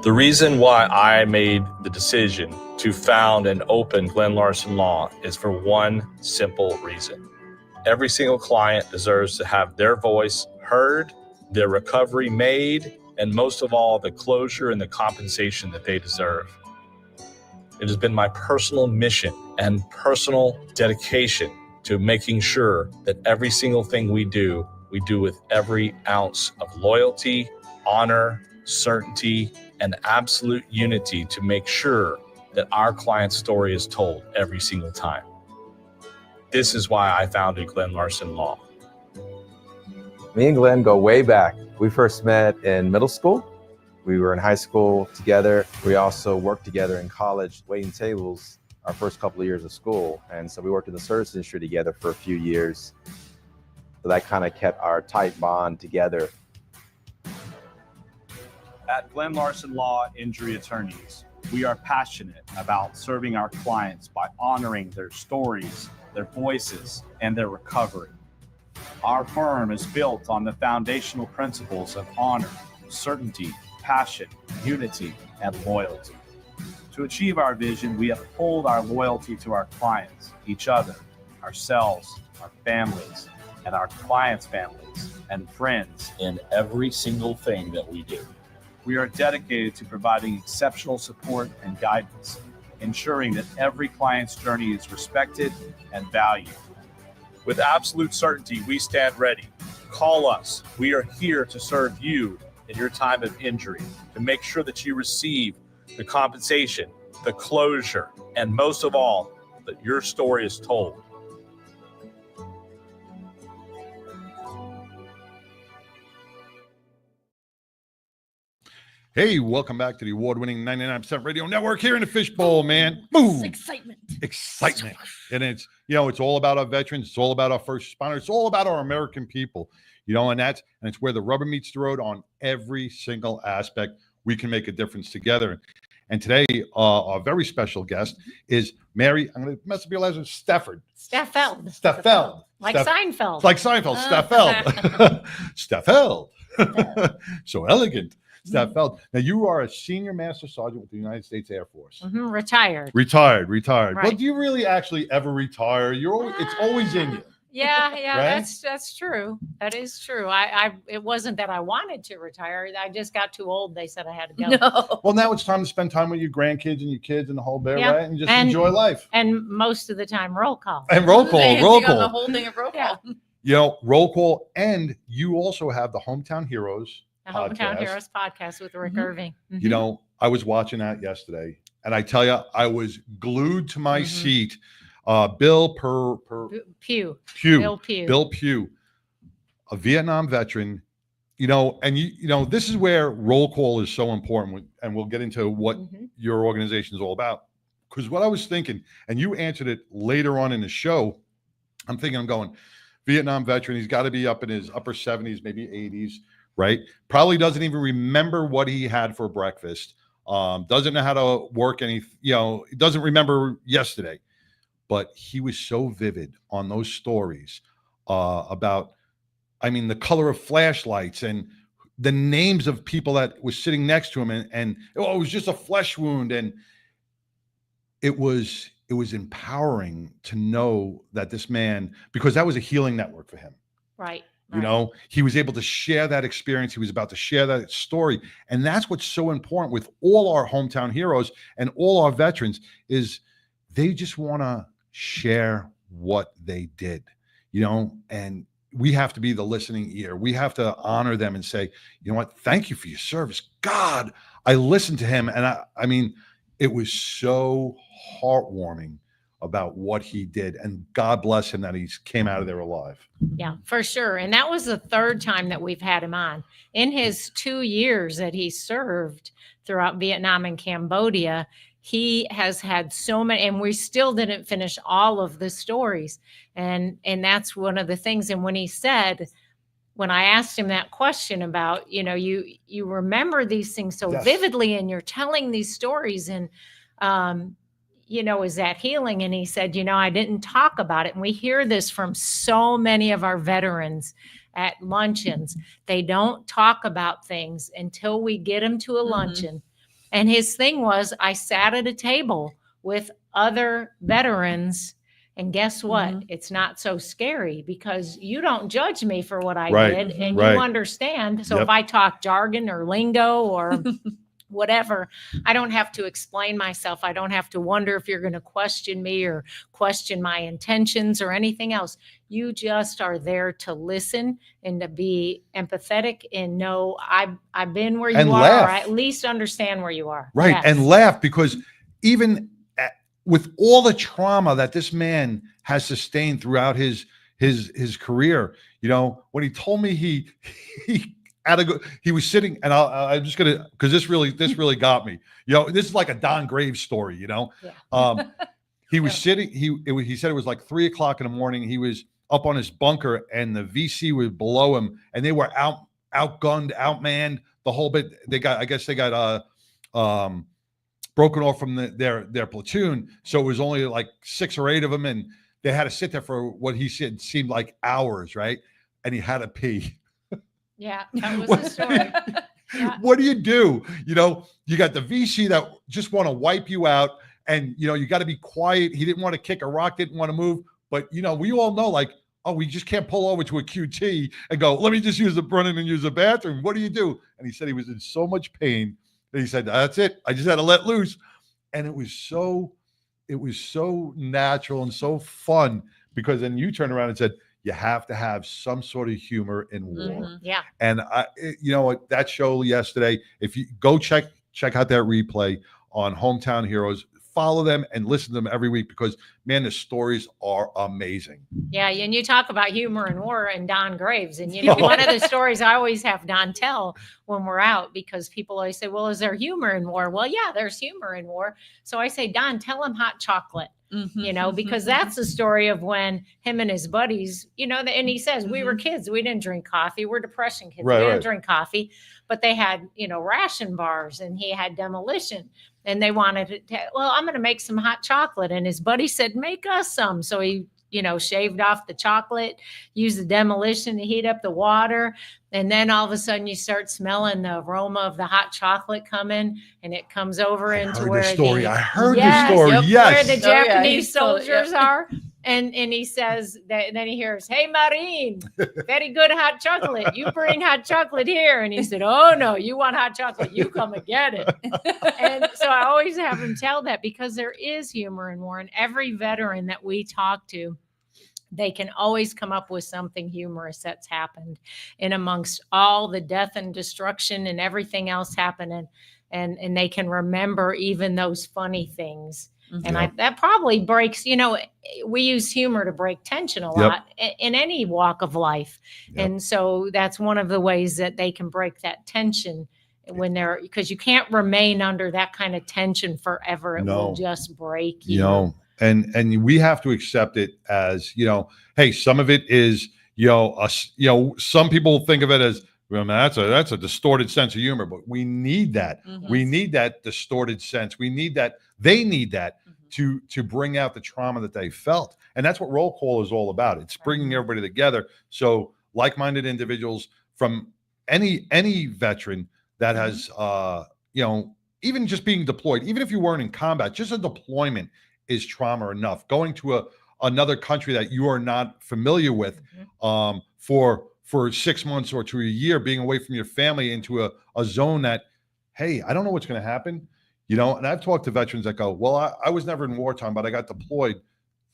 The reason why I made the decision to found and open Glenn Larson Law is for one simple reason. Every single client deserves to have their voice heard, their recovery made, and most of all, the closure and the compensation that they deserve. It has been my personal mission and personal dedication to making sure that every single thing we do with every ounce of loyalty, honor, certainty, and absolute unity to make sure that our client's story is told every single time. This is why I founded Glenn Larson Law. Me and Glenn go way back. We first met in middle school. We were in high school together. We also worked together in college, waiting tables our first couple of years of school. And so we worked in the service industry together for a few years. So that kind of kept our tight bond together. At Glenn Larson Law Injury Attorneys, we are passionate about serving our clients by honoring their stories, their voices, and their recovery. Our firm is built on the foundational principles of honor, certainty, passion, unity, and loyalty. To achieve our vision, we uphold our loyalty to our clients, each other, ourselves, our families, and our clients' families and friends In every single thing that we do. We are dedicated to providing exceptional support and guidance, ensuring that every client's journey is respected and valued. With absolute certainty, we stand ready. Call us. We are here to serve you in your time of injury, to make sure that you receive the compensation, the closure, and most of all, that your story is told. Hey, welcome back to the award-winning 99% Radio Network here in the Fishbowl, man. Boom. Excitement. And it's, you know, it's all about our veterans. It's all about our first responders. It's all about our American people, you know, and it's where the rubber meets the road on every single aspect. We can make a difference together. And today, our very special guest is Mary. I'm going to mess up your last name. Staffeld. Like Seinfeld. Like Seinfeld. Staffeld. So elegant. Staffeld. Now, you are a senior master sergeant with the United States Air Force. Retired. Retired. Right. Well, do you really actually ever retire? It's always in you. Yeah, Right? that's true. That is true. It wasn't that I wanted to retire. I just got too old. They said I had to go. No. Well, now it's time to spend time with your grandkids and your kids and the whole bear, Yeah. right? And just enjoy life. And most of the time, roll call. And roll call. The whole thing of roll Yeah. call. You know, roll call. And you also have the Hometown Heroes. The Hometown podcast. Heroes podcast with Rick Irving. You know, I was watching that yesterday, and I tell you, I was glued to my seat. Bill Pugh. Bill Pugh, a Vietnam veteran. You know, and you know, this is where roll call is so important, and we'll get into what your organization is all about. Because what I was thinking, and you answered it later on in the show, I'm going, Vietnam veteran, he's got to be up in his upper 70s, maybe 80s. Right? Probably doesn't even remember what he had for breakfast. Doesn't know how to work doesn't remember yesterday. But he was so vivid on those stories about, the color of flashlights and the names of people that was sitting next to him. And it was just a flesh wound. And it was empowering to know that this man, because that was a healing network for him. Right. You know, he was able to share that experience. He was about to share that story. And that's what's so important with all our hometown heroes and all our veterans is they just want to share what they did, and we have to be the listening ear. We have to honor them and say, you know what, thank you for your service. God, I listened to him. And I mean, it was so heartwarming about what he did, and God bless him that he came out of there alive. Yeah, for sure. And that was the third time that we've had him on. In his 2 years that he served throughout Vietnam and Cambodia, he has had so many, and we still didn't finish all of the stories. And that's one of the things. And when he said, when I asked him that question about, you remember these things so Yes. vividly, and you're telling these stories, and is that healing? And he said, I didn't talk about it. And we hear this from so many of our veterans at luncheons. They don't talk about things until we get them to a luncheon. And his thing was, I sat at a table with other veterans, and guess what? It's not so scary because you don't judge me for what I did, and you understand. So if I talk jargon or lingo or whatever, I don't have to explain myself. I don't have to wonder if you're going to question me or question my intentions or anything else. You just are there to listen and to be empathetic and know I've been where you And are, laugh. or at least understand where you are. Right. Yes. And laugh, because even with all the trauma that this man has sustained throughout his career, when he told me he was sitting, and I'm just gonna, because this really got me. This is like a Don Graves story. He was sitting. He said it was like 3:00 in the morning. He was up on his bunker, and the VC was below him, and they were outgunned, outmanned the whole bit. I guess they got broken off from their platoon, so it was only like 6 or 8 of them, and they had to sit there for what he said seemed like hours, right? And he had to pee. Yeah, that was the story. Yeah. What do? You got the VC that just want to wipe you out, and you got to be quiet. He didn't want to kick a rock, didn't want to move, but we all know, like, oh, we just can't pull over to a QT and go, let me just use the run in and use the bathroom. What do you do? And he said he was in so much pain that he said, that's it. I just had to let loose. And it was so natural and so fun, because then you turned around and said, you have to have some sort of humor in war. Yeah. And that show yesterday, if you go check out that replay on Hometown Heroes, follow them and listen to them every week, because man, the stories are amazing. Yeah, and you talk about humor in war and Don Graves, and one of the stories I always have Don tell when we're out, because people always say, well, is there humor in war? Well, yeah, there's humor in war. So I say, Don, tell him hot chocolate. Because that's the story of when him and his buddies, and he says, we were kids, we didn't drink coffee. We're depression kids. We didn't drink coffee, but they had, ration bars, and he had demolition, and they wanted to, well, I'm going to make some hot chocolate. And his buddy said, make us some. So he, shaved off the chocolate, used the demolition to heat up the water. And then all of a sudden you start smelling the aroma of the hot chocolate coming, and it comes over into where I heard the story. Yes. Where the Japanese soldiers are. And he says that, then he hears, hey, Marine, very good hot chocolate. You bring hot chocolate here. And he said, oh, no, you want hot chocolate. You come and get it. And so I always have him tell that, because there is humor in war. And every veteran that we talk to, they can always come up with something humorous that's happened in amongst all the death and destruction and everything else happening. And they can remember even those funny things. And that probably breaks, we use humor to break tension a lot in any walk of life. And so that's one of the ways that they can break that tension because you can't remain under that kind of tension forever. It will just break you. And we have to accept it as, hey, some of it is, some people think of it as, well, that's a distorted sense of humor, but we need that. We need that distorted sense. We need that. They need that to bring out the trauma that they felt. And that's what Roll Call is all about. It's bringing everybody together. So like-minded individuals from any veteran that has, even just being deployed, even if you weren't in combat, just a deployment is trauma enough. Going to another country that you are not familiar with for 6 months or to a year, being away from your family into a zone that, hey, I don't know what's going to happen. You know, and I've talked to veterans that go, well, I was never in wartime, but I got deployed.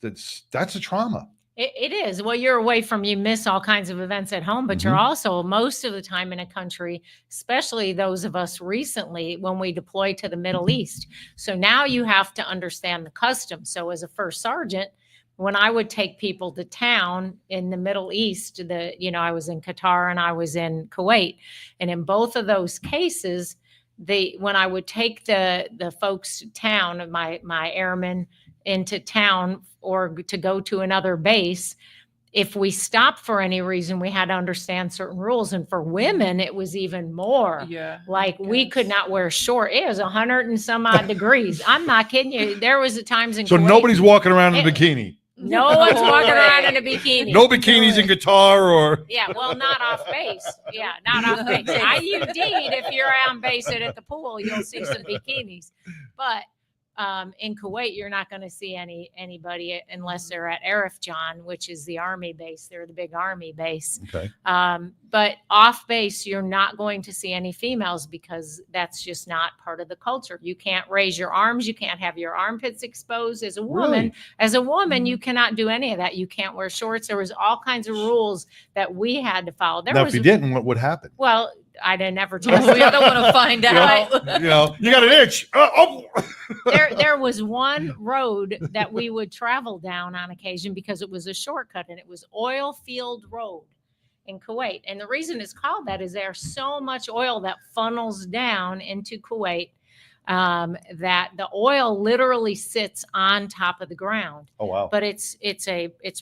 That's a trauma. It is. Well, you're away from, you miss all kinds of events at home, but you're also most of the time in a country, especially those of us recently when we deploy to the Middle East. So now you have to understand the customs. So as a first sergeant, when I would take people to town in the Middle East, I was in Qatar and I was in Kuwait. And in both of those cases, when I would take the folks to town, my airmen into town or to go to another base, if we stopped for any reason, we had to understand certain rules. And for women, it was even more. Yeah. Like we could not wear short. It was 100 and some odd degrees. I'm not kidding you. There was times in So Kuwait, nobody's walking around in a bikini. no one's walking around in a bikini. No bikinis in Qatar or. Yeah, well, not off base. Yeah, not off base. Indeed, if you're on base at the pool, you'll see some bikinis. But in Kuwait, you're not going to see anybody unless they're at Arif Jan, which is the army base. They're the big army base. Okay. But off base, you're not going to see any females because that's just not part of the culture. You can't raise your arms. You can't have your armpits exposed as a woman. Really? As a woman, you cannot do any of that. You can't wear shorts. There was all kinds of rules that we had to follow. Now, if you didn't, what would happen? Well, I didn't ever Oh, test we don't want to find out. You got an itch. There was one road that we would travel down on occasion because it was a shortcut, and it was oil field road in Kuwait. And the reason it's called that is there's so much oil that funnels down into Kuwait that the oil literally sits on top of the ground. Oh, wow. But it's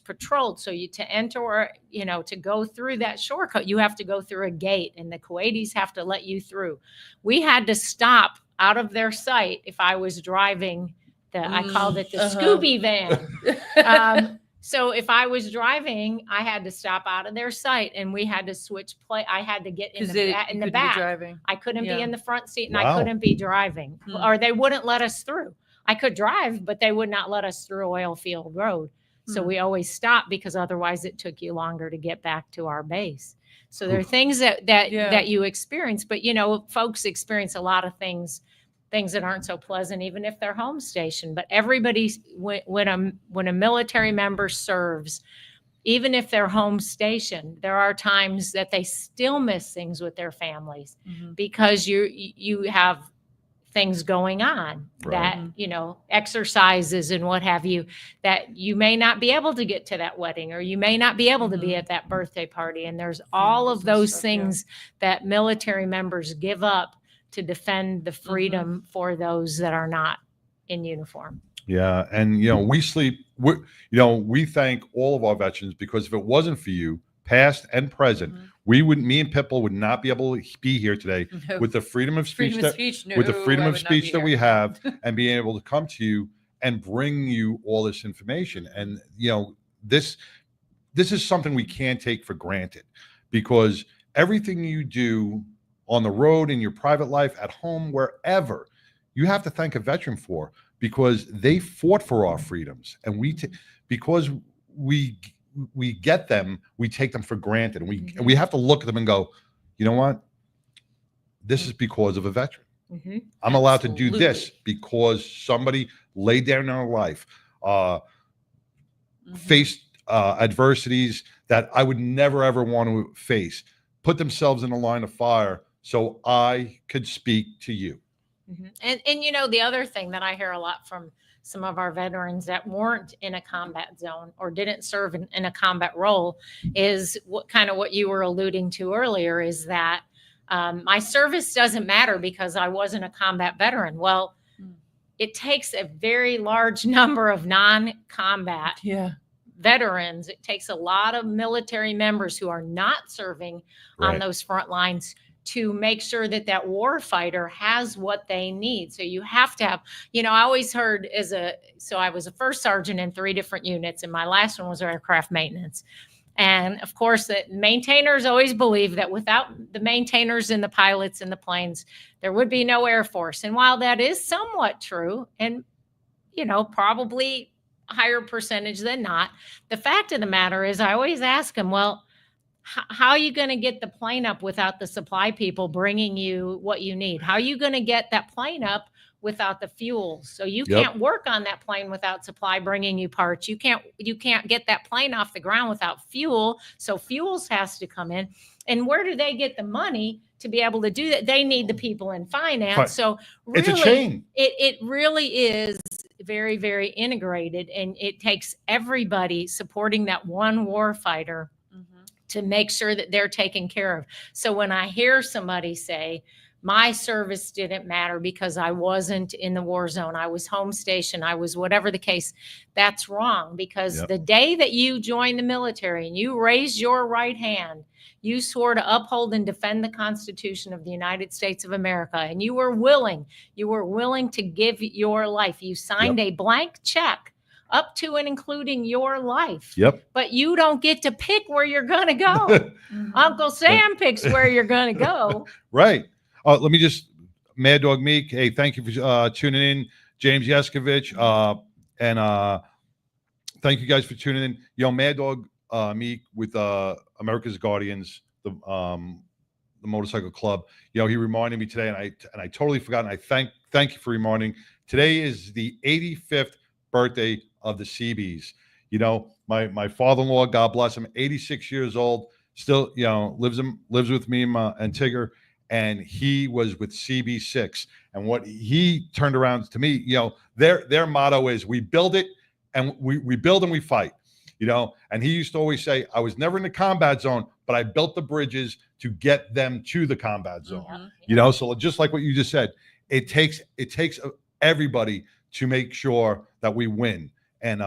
patrolled. So to enter or, to go through that shortcut, you have to go through a gate, and the Kuwaitis have to let you through. We had to stop out of their sight if I was driving I called it the Scooby van. So if I was driving, I had to stop out of their sight, and we had to switch play. I had to get in the back. Driving. I couldn't be in the front seat, and Wow. I couldn't be driving, or they wouldn't let us through. I could drive, but they would not let us through oil field road. So we always stopped because otherwise it took you longer to get back to our base. So there are things that you experience, but folks experience a lot of things that aren't so pleasant, even if they're home stationed. But everybody, when a military member serves, even if they're home stationed, there are times that they still miss things with their families because you have things going on that, exercises and what have you, that you may not be able to get to that wedding, or you may not be able to be at that birthday party. And there's all of those things that military members give up to defend the freedom for those that are not in uniform. Yeah. And, we thank all of our veterans, because if it wasn't for you, past and present, me and Pipple would not be able to be here today with the freedom of speech, that we have, and being able to come to you and bring you all this information. And, this is something we can't take for granted, because everything you do on the road, in your private life, at home, wherever, you have to thank a veteran for, because they fought for our freedoms, and because we get them, we take them for granted, and we have to look at them and go, you know what? This is because of a veteran. I'm allowed to do this because somebody laid down their life, faced adversities that I would never ever want to face, put themselves in the line of fire so I could speak to you. And the other thing that I hear a lot from some of our veterans that weren't in a combat zone or didn't serve in a combat role is what you were alluding to earlier, is that my service doesn't matter because I wasn't a combat veteran. Well, it takes a very large number of non-combat veterans. It takes a lot of military members who are not serving on those front lines to make sure that war fighter has what they need. So you have to have, I always heard so I was a first sergeant in 3 different units, and my last one was aircraft maintenance. And of course, the maintainers always believe that without the maintainers and the pilots and the planes, there would be no Air Force. And while that is somewhat true, and, probably a higher percentage than not, the fact of the matter is I always ask them, well, how are you going to get the plane up without the supply people bringing you what you need? How are you going to get that plane up without the fuel. So you Yep. can't work on that plane without supply bringing you parts. You can't get that plane off the ground without fuel. So fuels has to come in. And where do they get the money to be able to do that? They need the people in finance. Right. So really, It's a chain. It really is very, very integrated, and it takes everybody supporting that one war fighter to make sure that they're taken care of. So when I hear somebody say, my service didn't matter because I wasn't in the war zone, I was home stationed, I was whatever the case, that's wrong. Because Yep. the day that you joined the military and you raised your right hand, you swore to uphold and defend the Constitution of the United States of America, and you were willing to give your life. You signed a blank check up to and including your life. Yep. But you don't get to pick where you're going to go. Uncle Sam picks where you're going to go. Right. Let me just, Mad Dog Meek, hey, thank you for tuning in. James Yeskovich, and thank you guys for tuning in. Mad Dog Meek with America's Guardians, the motorcycle club. He reminded me today, and I totally forgot. And I thank you for reminding. Today is the 85th birthday of the Seabees. My father-in-law, God bless him, 86 years old, still lives with me and Tigger. And he was with CB6. And what he turned around to me, their motto is, we build it and we build and we fight, and he used to always say, I was never in the combat zone, but I built the bridges to get them to the combat zone. So just like what you just said, it takes everybody to make sure that we win and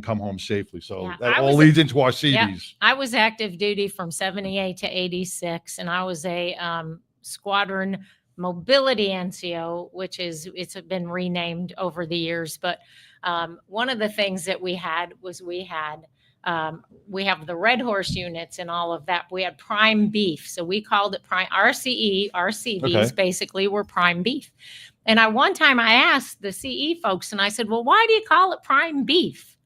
come home safely. So that all leads into our CBs. Yeah, I was active duty from 78 to 86, and I was a squadron mobility NCO, it's been renamed over the years. But one of the things that we had was we have the Red Horse units and all of that. We had prime beef. So we called it prime RCE. Our CBs basically were prime beef. And one time I asked the CE folks, and I said, well, why do you call it prime beef?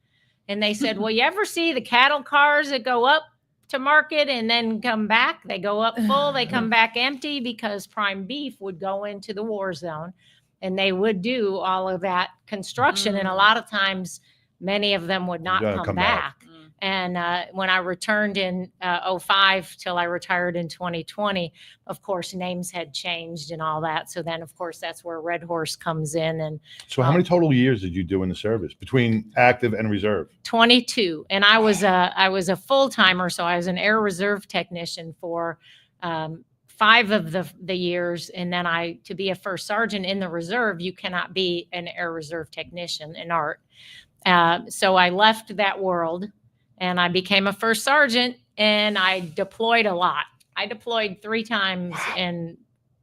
And they said, well, you ever see the cattle cars that go up to market and then come back? They go up full, they come back empty, because prime beef would go into the war zone and they would do all of that construction. And a lot of times, many of them would not come back. And when I returned in 05 till I retired in 2020, of course, names had changed and all that. So then, of course, that's where Red Horse comes in. And so how many total years did you do in the service between active and reserve? 22. And I was a full timer. So I was an air reserve technician for 5 of the years. And then to be a first sergeant in the reserve, you cannot be an air reserve technician in art. So I left that world. And I became a first sergeant, and I deployed a lot. I deployed 3 times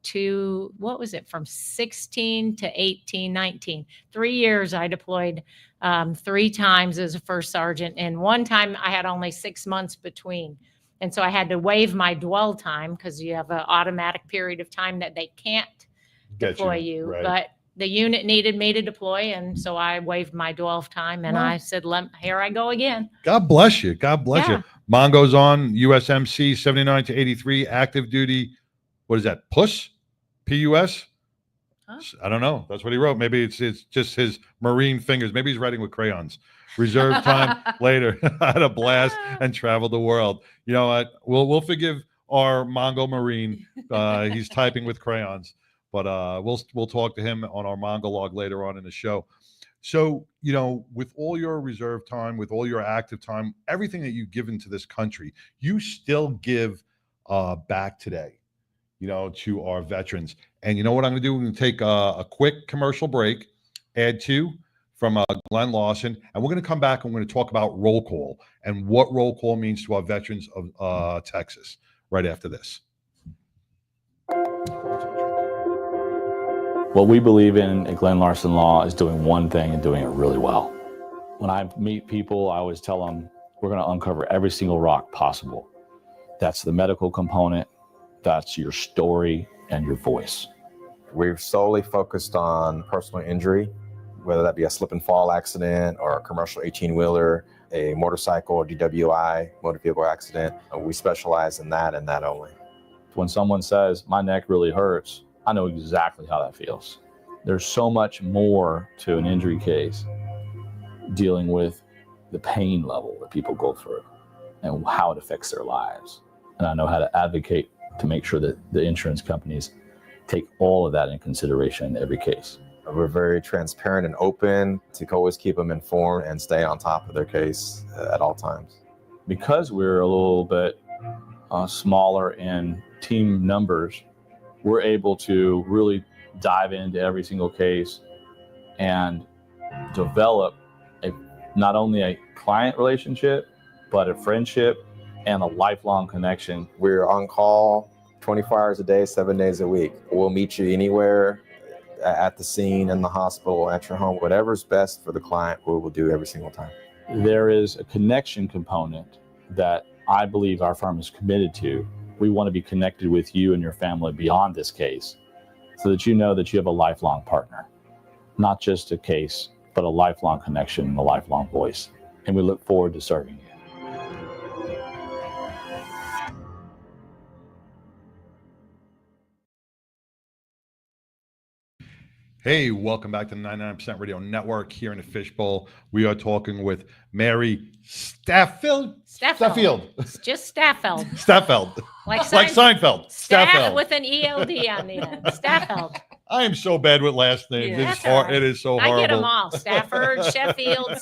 from 16 to 18, 19. 3 years I deployed 3 times as a first sergeant. And one time I had only 6 months between. And so I had to waive my dwell time, because you have an automatic period of time that they can't deploy you. Right. But the unit needed me to deploy, and so I waived my dwell time, and I said, here I go again. God bless you. God bless you. Mongo's on USMC 79 to 83, active duty. What is that? PUS? P-U-S? Huh? I don't know. That's what he wrote. Maybe it's just his Marine fingers. Maybe he's writing with crayons. Reserve time later. I had a blast and traveled the world. You know what? We'll forgive our Mongo Marine. He's typing with crayons. But we'll talk to him on our Mongo log later on in the show. So, with all your reserve time, with all your active time, everything that you've given to this country, you still give back today, to our veterans. And you know what I'm going to do? We're going to take a quick commercial break, ad 2 from Glenn Lawson, and we're going to come back and we're going to talk about roll call and what roll call means to our veterans of Texas right after this. What we believe in at Glenn Larson Law is doing one thing and doing it really well. When I meet people, I always tell them we're going to uncover every single rock possible. That's the medical component, that's your story and your voice. We're solely focused on personal injury, whether that be a slip and fall accident or a commercial 18-wheeler, a motorcycle or DWI, motor vehicle accident. We specialize in that and that only. When someone says, my neck really hurts, I know exactly how that feels. There's so much more to an injury case dealing with the pain level that people go through and how it affects their lives. And I know how to advocate to make sure that the insurance companies take all of that in consideration in every case. We're very transparent and open to always keep them informed and stay on top of their case at all times. Because we're a little bit smaller in team numbers, we're able to really dive into every single case and develop not only a client relationship, but a friendship and a lifelong connection. We're on call 24 hours a day, 7 days a week. We'll meet you anywhere, at the scene, in the hospital, at your home. Whatever's best for the client, we will do every single time. There is a connection component that I believe our firm is committed to. We want to be connected with you and your family beyond this case so that you know that you have a lifelong partner, not just a case, but a lifelong connection and a lifelong voice. And we look forward to serving you. Hey, welcome back to the 99% Radio Network here in the Fishbowl. We are talking with Mary Staffeld. It's just Staffeld. Staffeld. Like Seinfeld. Staff Staffeld. with an ELD on the end. Staffeld. I am so bad with last names. Yeah, It's that's all hard. right. It is so I horrible. get them all. Stafford, Sheffield,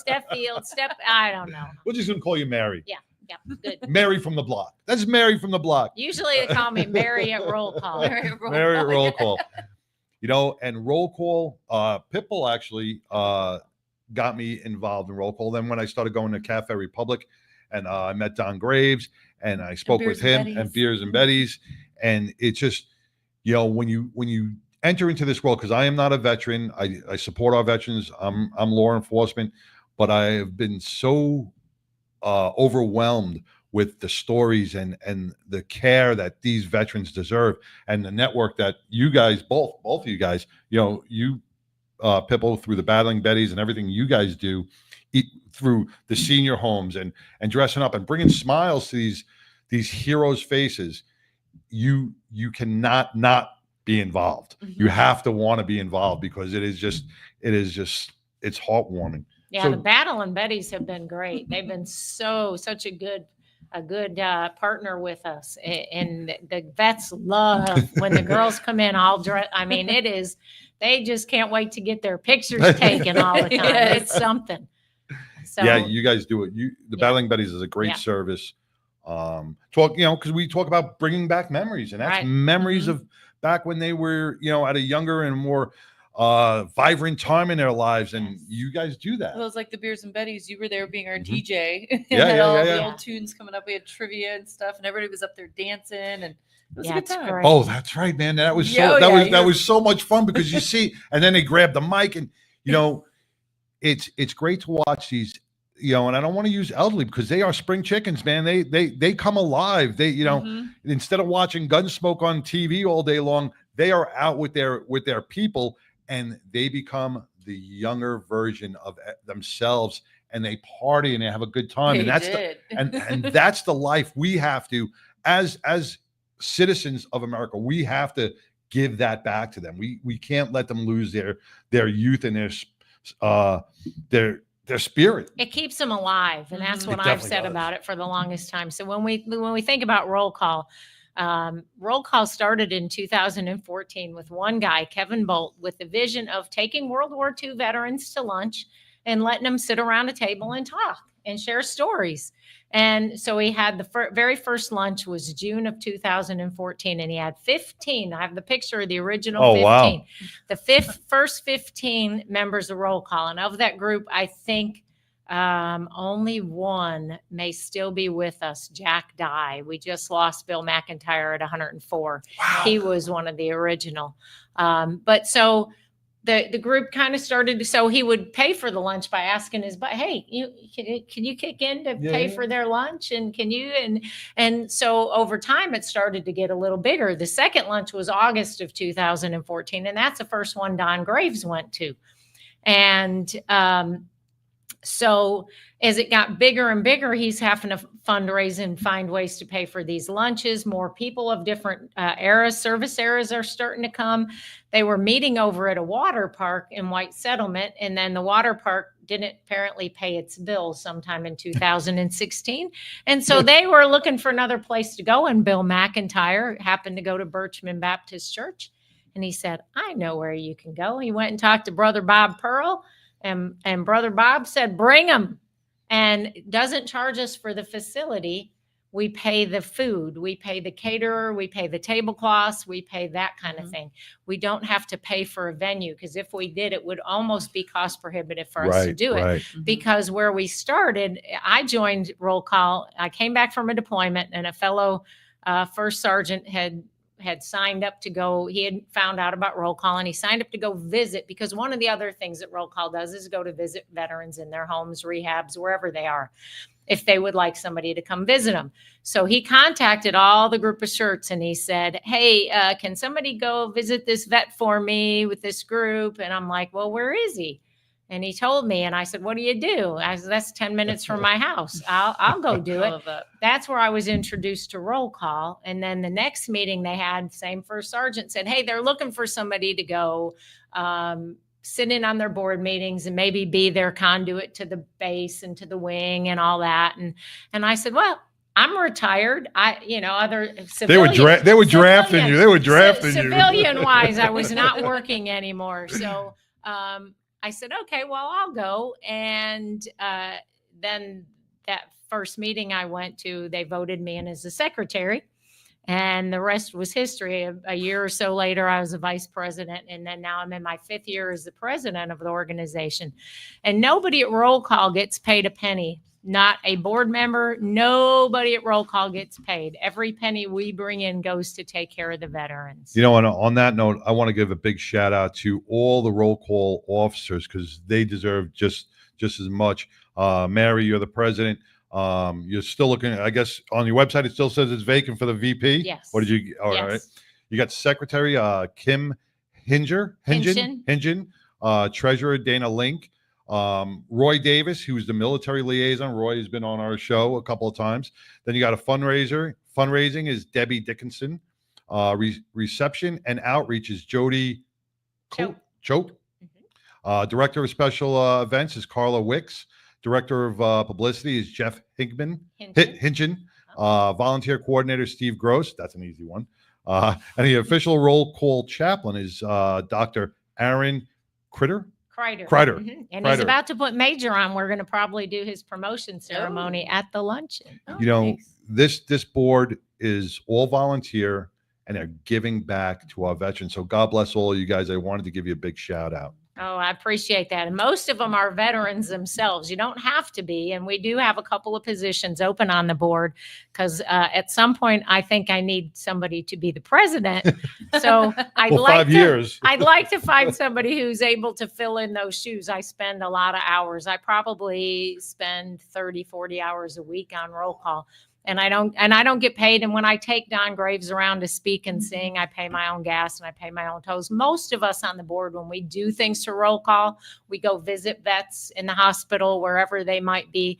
I don't know. We're just going to call you Mary. Yeah, good. Mary from the block. That's Mary from the block. Usually they call me Mary at roll call. Mary at roll call. You know, and roll call, Pitbull actually got me involved in roll call. Then when I started going to Cafe Republic and I met Don Graves and I spoke with him and Beers and Betty's. And it's just, you know, when you enter into this world, because I am not a veteran, I support our veterans. I'm law enforcement, but I have been so overwhelmed with the stories and the care that these veterans deserve, and the network that you guys, both of you guys, you know, you Pitbull, through the Battling Betties and everything you guys do, through the senior homes and dressing up and bringing smiles to these heroes' faces. You cannot not be involved. Mm-hmm. You have to want to be involved because it's heartwarming. Yeah, So- the Battling Betties have been great. They've been such a good partner with us, and the vets love when the girls come in all dressed. I mean, they just can't wait to get their pictures taken all the time. Yes. It's something. So Yeah, you guys do it. The Battling Betties is a great Yeah. service. Because we talk about bringing back memories, and that's Right. memories Mhm. of back when they were, you know, at a younger and more vibrant time in their lives, and you guys do that. Well, it was like the Beers and Betties. You were there being our Mhm. DJ. And Yeah, had yeah, all yeah, the yeah. old tunes coming up. We had trivia and stuff, and everybody was up there dancing, and it was Yeah, a good it's time. great. Oh, that's right, man. That was Yeah, that you're- was so much fun because you see, and then they grab the mic, and you know, it's great to watch these. You know, and I don't want to use elderly because they are spring chickens, man. They come alive. They, you know, Mhm. instead of watching Gunsmoke on TV all day long, they are out with their people, and they become the younger version of themselves, and they party and they have a good time. They And that's did. and that's the life we have to, as citizens of America, we have to give that back to them. We can't let them lose their youth and their spirit. It keeps them alive, and that's Mhm. what It I've definitely said does. about it for the longest time. So when we think about roll call started in 2014 with one guy, Kevin Bolt, with the vision of taking World War II veterans to lunch and letting them sit around a table and talk and share stories. And so he had the very first lunch was June of 2014, and he had 15. I have the picture of the original Oh, 15. wow. The first 15 members of roll call, and of that group, I think only one may still be with us. Jack Dye. We just lost Bill McIntyre at 104. Wow. He was one of the original. But so the group kind of started. So he would pay for the lunch by asking his, but hey, can you kick in to pay for their lunch? And can you, and so over time it started to get a little bigger. The second lunch was August of 2014. And that's the first one Don Graves went to. And, So as it got bigger and bigger, he's having to fundraise and find ways to pay for these lunches. More people of different service eras are starting to come. They were meeting over at a water park in White Settlement, and then the water park didn't apparently pay its bills sometime in 2016. And so they were looking for another place to go, and Bill McIntyre happened to go to Birchman Baptist Church. And he said, I know where you can go. He went and talked to Brother Bob Pearl. And Brother Bob said, bring them, and doesn't charge us for the facility. We pay the food, we pay the caterer, we pay the tablecloths, we pay that kind of thing. We don't have to pay for a venue, because if we did, it would almost be cost prohibitive for us to do it. Because where we started, I joined roll call. I came back from a deployment, and a fellow first sergeant had signed up to go. He had found out about roll call, and he signed up to go visit, because one of the other things that roll call does is go to visit veterans in their homes, rehabs, wherever they are, if they would like somebody to come visit them. So he contacted all the group of shirts, and he said, hey, can somebody go visit this vet for me with this group? And I'm like, well, where is he? And he told me, and I said, what do you do? I said, that's 10 minutes from my house. I'll go do it. That's where I was introduced to roll call. And then the next meeting they had, same first sergeant said, hey, they're looking for somebody to go sit in on their board meetings and maybe be their conduit to the base and to the wing and all that. And I said, well, I'm retired. Other civilian. They were drafting you. They were drafting you. Civilian wise, I was not working anymore. So, I said, okay, well, I'll go. And then that first meeting I went to, they voted me in as the secretary, and the rest was history. A year or so later, I was a vice president. And then now I'm in my 5th year as the president of the organization. And nobody at roll call gets paid a penny. Not a board member. Nobody at roll call gets paid. Every penny we bring in goes to take care of the veterans. And on that note, I want to give a big shout out to all the roll call officers, because they deserve just as much. Mary, you're the president. You're still looking, I guess, on your website, it still says it's vacant for the VP. Yes. What did you? All right. You got Secretary Kim Hingen, Treasurer Dana Link. Roy Davis, who's the military liaison. Roy has been on our show a couple of times. Then you got a fundraising is Debbie Dickinson. Reception and outreach is Jody Choate. Director of special events is Carla Wicks. Director of publicity is Jeff Hinchen. Volunteer coordinator Steve Gross. That's an easy one. And the official roll call chaplain is Dr. Aaron Critter. Kreider. And he's about to put Major on. We're going to probably do his promotion ceremony at the luncheon. This board is all volunteer, and they're giving back to our veterans. So God bless all of you guys. I wanted to give you a big shout out. Oh, I appreciate that. And most of them are veterans themselves. You don't have to be. And we do have a couple of positions open on the board, because at some point, I think I need somebody to be the president. So I'd like to find somebody who's able to fill in those shoes. I spend a lot of hours. I probably spend 30, 40 hours a week on roll call. And I don't get paid. And when I take Don Graves around to speak and sing, I pay my own gas and I pay my own tolls. Most of us on the board, when we do things to roll call, we go visit vets in the hospital, wherever they might be.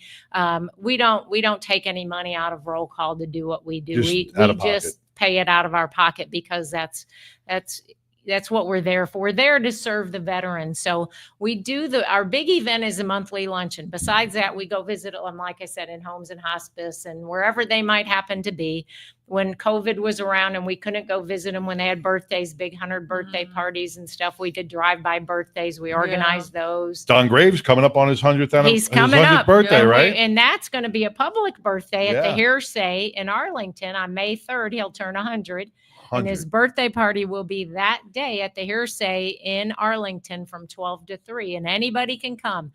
We don't take any money out of roll call to do what we do. We just pay it out of our pocket, because that's what we're there for. We're there to serve the veterans. So we do our big event is a monthly luncheon. Besides that, we go visit them, like I said, in homes and hospice and wherever they might happen to be. When COVID was around and we couldn't go visit them when they had birthdays, big 100 birthday parties and stuff, we did drive-by birthdays. We organized those. Don Graves coming up on his 100th He's coming up. birthday, right? And that's going to be a public birthday at the Hearsay in Arlington on May 3rd. He'll turn 100. And his birthday party will be that day at the Hearsay in Arlington from 12 to 3. And anybody can come.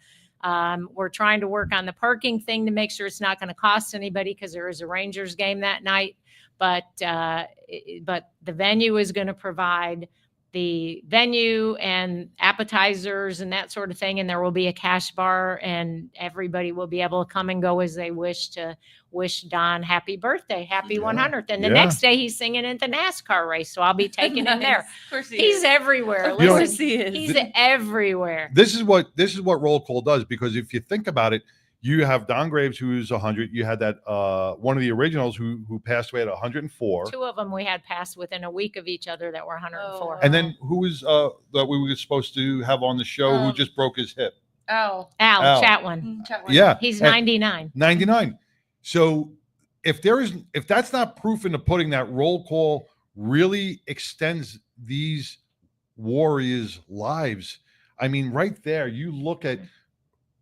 We're trying to work on the parking thing to make sure it's not going to cost anybody, because there is a Rangers game that night. But the venue is going to provide the venue and appetizers and that sort of thing. And there will be a cash bar, and everybody will be able to come and go as they wish to wish Don happy birthday, happy 100th. And the next day he's singing at the NASCAR race. So I'll be taking him there. Of course He's everywhere. You know, Listen, he's everywhere. This is what roll call does, because if you think about it, you have Don Graves, who's 100. You had that one of the originals who passed away at 104. Two of them we had passed within a week of each other that were 104. And then who was that we were supposed to have on the show who just broke his hip? Al Al. Chatwin. Yeah, He's 99. 99. So if that's not proof in the pudding that roll call really extends these warriors' lives, I mean, right there, you look at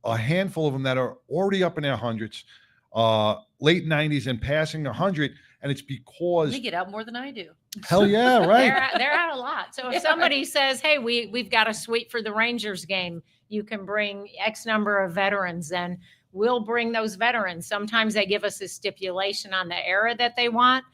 a handful of them that are already up in their hundreds, late 90s and passing 100, and it's because they get out more than I do. Hell yeah, right. They're out a lot. So if somebody says, hey, we've got a suite for the Rangers game, you can bring X number of veterans, then we'll bring those veterans. Sometimes they give us a stipulation on the era that they want.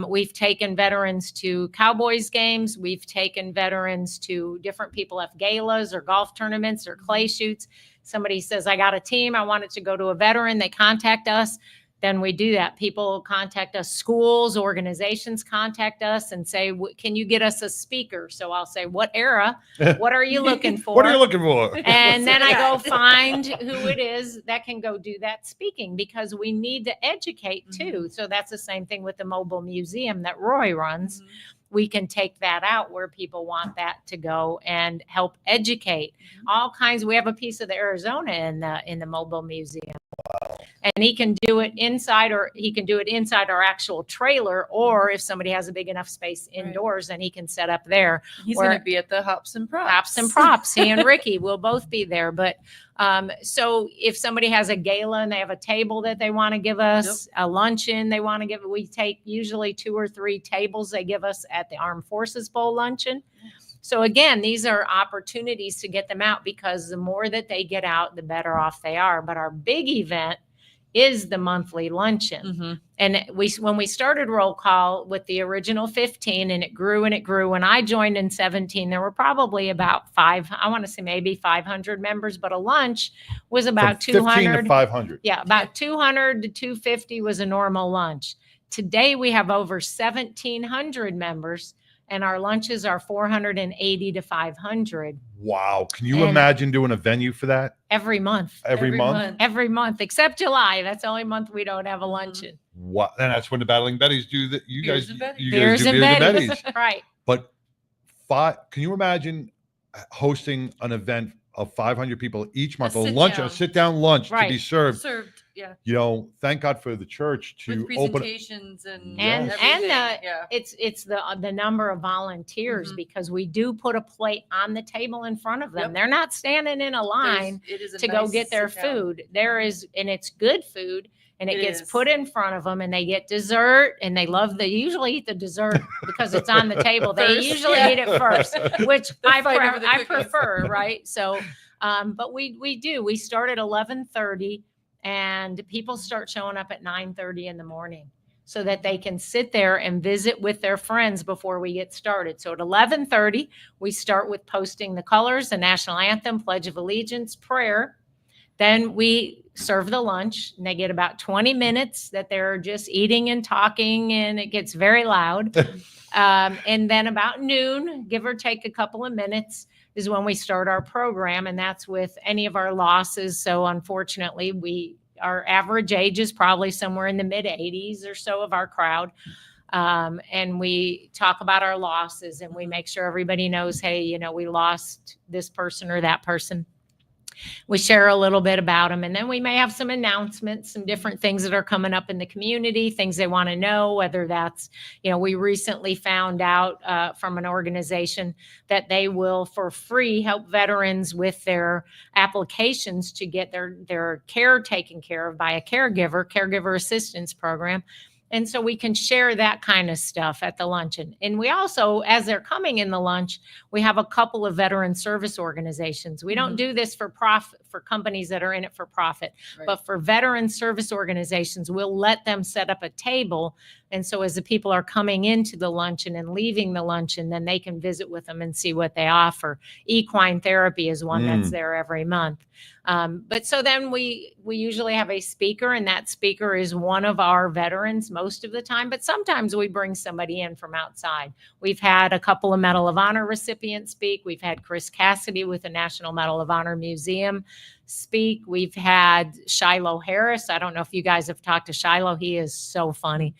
We've taken veterans to Cowboys games. We've taken veterans to different people have galas or golf tournaments or clay shoots. Somebody says, I got a team, I want it to go to a veteran. They contact us. Then we do that. People contact us, schools, organizations contact us and say, can you get us a speaker? So I'll say, what era? What are you looking for? What are you looking for? And then I go find who it is that can go do that speaking, because we need to educate too. So that's the same thing with the mobile museum that Roy runs. We can take that out where people want that to go and help educate all kinds. We have a piece of the Arizona in the mobile museum. And he can do it inside, or he can do it inside our actual trailer, or if somebody has a big enough space indoors, then he can set up there. He's going to be at the Hops and Props. Hops and Props. He and Ricky will both be there. But so if somebody has a gala and they have a table that they want to give us, a luncheon they want to give, we take usually 2 or 3 tables they give us at the Armed Forces Bowl luncheon. So again, these are opportunities to get them out, because the more that they get out, the better off they are. But our big event is the monthly luncheon. And when we started roll call with the original 15, and it grew and it grew. When I joined in 17, there were probably about maybe 500 members, but a lunch was about 200 to 500. Yeah, about 200 to 250 was a normal lunch. Today we have over 1,700 members, and our lunches are 480 to 500. Wow. Can you imagine doing a venue for that? Every month. Every month? Every month, except July. That's the only month we don't have a luncheon. What? And that's when the Battling Betties do that. You guys do Beers and Betties. Right. But can you imagine hosting an event of 500 people each month, a sit-down lunch to be served? Yeah. You know, thank God for the church to with open presentations and it's the number of volunteers, because we do put a plate on the table in front of them. They're not standing in a line to go get their food. And it's good food, and it gets put in front of them, and they get dessert, and they usually eat the dessert because it's on the table. They usually eat it first, which I prefer, right? So, but we start at 11:30. And people start showing up at 9:30 in the morning so that they can sit there and visit with their friends before we get started. So at 11:30, we start with posting the colors, the national anthem, Pledge of Allegiance, prayer. Then we serve the lunch, and they get about 20 minutes that they're just eating and talking, and it gets very loud. And then about noon, give or take a couple of minutes, is when we start our program, and that's with any of our losses. So unfortunately, our average age is probably somewhere in the mid 80s or so of our crowd. And we talk about our losses, and we make sure everybody knows, hey, we lost this person or that person. We share a little bit about them, and then we may have some announcements, some different things that are coming up in the community, things they want to know, whether that's, we recently found out from an organization that they will for free help veterans with their applications to get their care taken care of by a caregiver assistance program. And so we can share that kind of stuff at the luncheon. And we also, as they're coming in the lunch, we have a couple of veteran service organizations. We don't do this for for companies that are in it for profit. Right. But for veteran service organizations, we'll let them set up a table. And so as the people are coming into the luncheon and leaving the luncheon, then they can visit with them and see what they offer. Equine therapy is one that's there every month. But so then we usually have a speaker, and that speaker is one of our veterans most of the time, but sometimes we bring somebody in from outside. We've had a couple of Medal of Honor recipients speak. We've had Chris Cassidy with the National Medal of Honor Museum speak. We've had Shiloh Harris. I don't know if you guys have talked to Shiloh. He is so funny.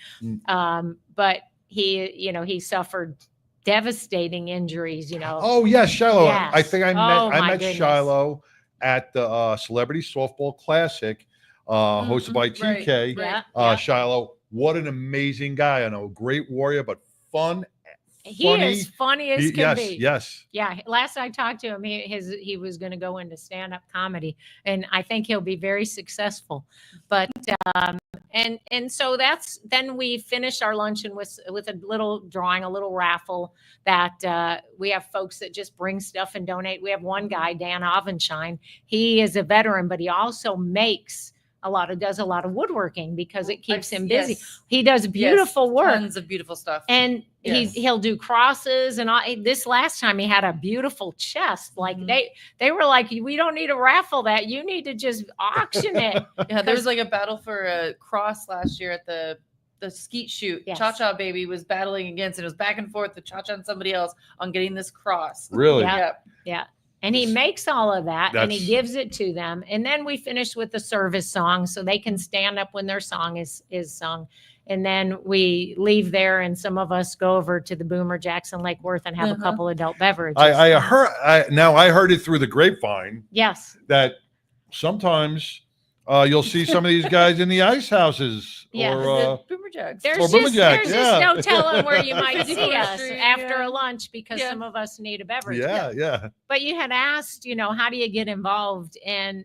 But he suffered devastating injuries, Oh yes, Shiloh. Yes. I think I met goodness. Shiloh at the Celebrity Softball Classic, hosted by TK. Yeah. Shiloh, what an amazing guy! I know, great warrior, but fun. He funny. is funny as can Yes, be. yes. Yeah. Last I talked to him, he was going to go into stand-up comedy, and I think he'll be very successful. But and so then we finish our luncheon with a little drawing, a little raffle that we have folks that just bring stuff and donate. We have one guy, Dan Avenshine. He is a veteran, but he also does a lot of woodworking because it keeps him busy. Yes. He does beautiful work. Tons of beautiful stuff. And he'll do crosses and all. This last time he had a beautiful chest. Like they were like, we don't need to raffle that. You need to just auction it. Yeah, there was like a battle for a cross last year at the skeet shoot. Yes. Cha-Cha Baby was battling against, and it was back and forth with Cha-Cha and somebody else on getting this cross. Really? Yeah. Yeah. And he makes all of that and he That's- gives it to them. And then we finish with the service song so they can stand up when their song is sung. And then we leave there, and some of us go over to the Boomer Jackson Lake Worth and have a couple adult beverages. I heard it through the grapevine Yes. that sometimes you'll see some of these guys in the ice houses Yeah. or Boomer Jugs. There's Or Boomer Jacks, just yeah. no telling where you might see Boomer us Street, after yeah. a lunch because Yeah. some of us need a beverage. yeah. But you had asked, how do you get involved? And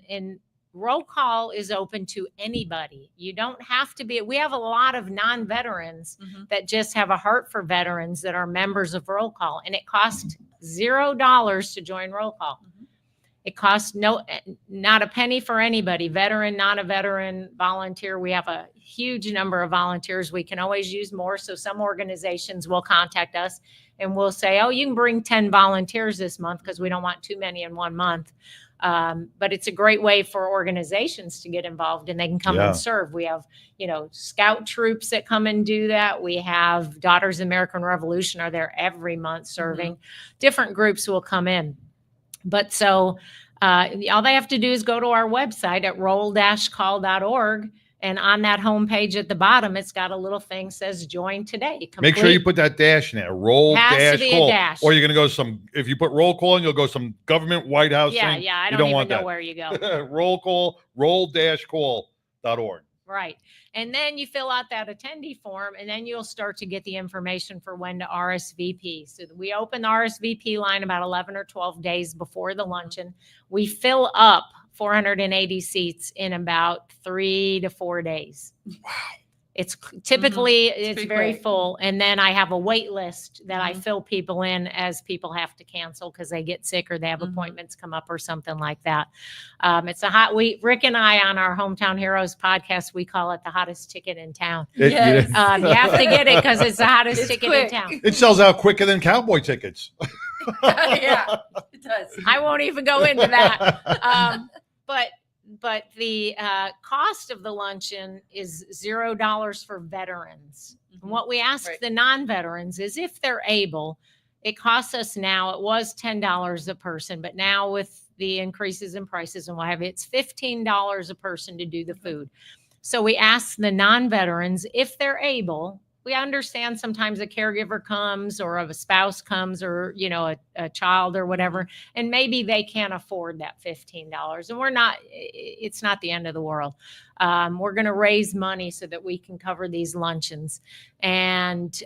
roll call is open to anybody. You don't have to be. We have a lot of non-veterans that just have a heart for veterans that are members of roll call, and it costs $0 to join roll call. It costs not a penny for anybody, veteran, not a veteran, volunteer. We have a huge number of volunteers. We can always use more. So some organizations will contact us and we'll say, oh, you can bring 10 volunteers this month because we don't want too many in one month. But it's a great way for organizations to get involved and they can come Yeah. and serve. We have, scout troops that come and do that. We have Daughters of the American Revolution are there every month serving. Different groups will come in. But so all they have to do is go to our website at roll-call.org. And on that homepage at the bottom, it's got a little thing says join today. Make sure you put that dash in there. Roll Has to dash be a call. dash. Or you're gonna go if you put roll call in, you'll go some government White House Yeah, thing. I You don't even want know that. where you go. Roll call, roll-call.org. Right. And then you fill out that attendee form, and then you'll start to get the information for when to RSVP. So we open the RSVP line about 11 or 12 days before the luncheon. We fill up 480 seats in about 3 to 4 days. Wow. It's typically it's pretty very quick. full. And then I have a wait list that I fill people in as people have to cancel because they get sick or they have appointments come up or something like that. It's a Rick and I on our Hometown Heroes podcast, we call it the hottest ticket in town. Yes. You have to get it because it's the hottest It's ticket quick. in town. It sells out quicker than cowboy tickets. Yeah, it does. I won't even go into that. But the cost of the luncheon is $0 for veterans. And what we ask Right. the non-veterans is if they're able, it costs us now, it was $10 a person, but now with the increases in prices and what have you, it's $15 a person to do the food. So we ask the non-veterans if they're able. We understand sometimes a caregiver comes or a spouse comes or, a child or whatever, and maybe they can't afford that $15. And it's not the end of the world. We're going to raise money so that we can cover these luncheons. And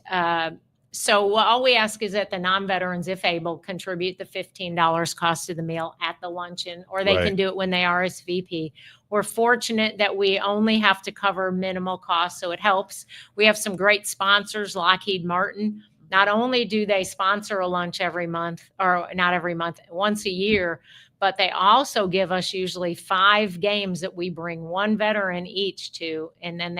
so all we ask is that the non-veterans, if able, contribute the $15 cost of the meal at the luncheon, or they Right. can do it when they RSVP. We're fortunate that we only have to cover minimal costs, so it helps. We have some great sponsors, Lockheed Martin. Not only do they sponsor a lunch every month, or not every month, once a year, but they also give us usually 5 games that we bring one veteran each to, and then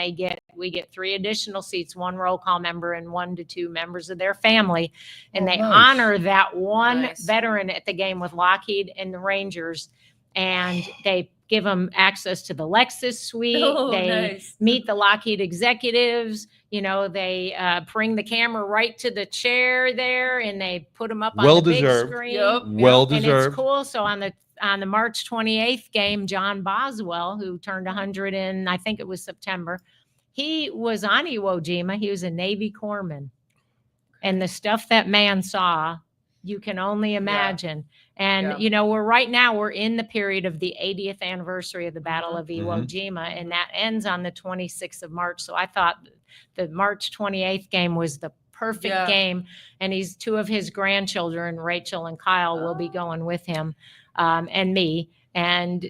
we get 3 additional seats, 1 roll call member and 1 to 2 members of their family, and they nice. honor that one Nice. veteran at the game with Lockheed and the Rangers, and they give them access to the Lexus suite. Oh, They nice. meet the Lockheed executives. You know, they bring the camera right to the chair there, and they put them up on Well the big deserved. screen. Yep. Well And it's deserved. cool. So on the March 28th game, John Boswell, who turned 100 in, I think it was September, he was on Iwo Jima. He was a Navy corpsman. And the stuff that man saw, you can only imagine. And, Yeah. you know, we're in the period of the 80th anniversary of the Battle of Iwo Jima, and that ends on the 26th of March. So I thought the March 28th game was the perfect game. And 2 of his grandchildren, Rachel and Kyle, will be going with him and me. And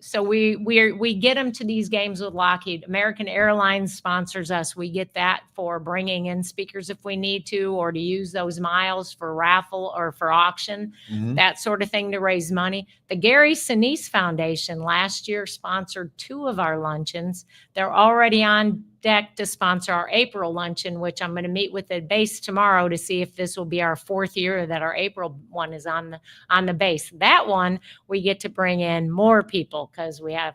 so we get them to these games with Lockheed. American Airlines sponsors us. We get that for bringing in speakers if we need to, or to use those miles for raffle or for auction, that sort of thing, to raise money. The Gary Sinise Foundation last year sponsored 2 of our luncheons. They're already on deck to sponsor our April luncheon, which I'm going to meet with the base tomorrow to see if this will be our 4th year that our April one is on the base. That one, we get to bring in more people because we have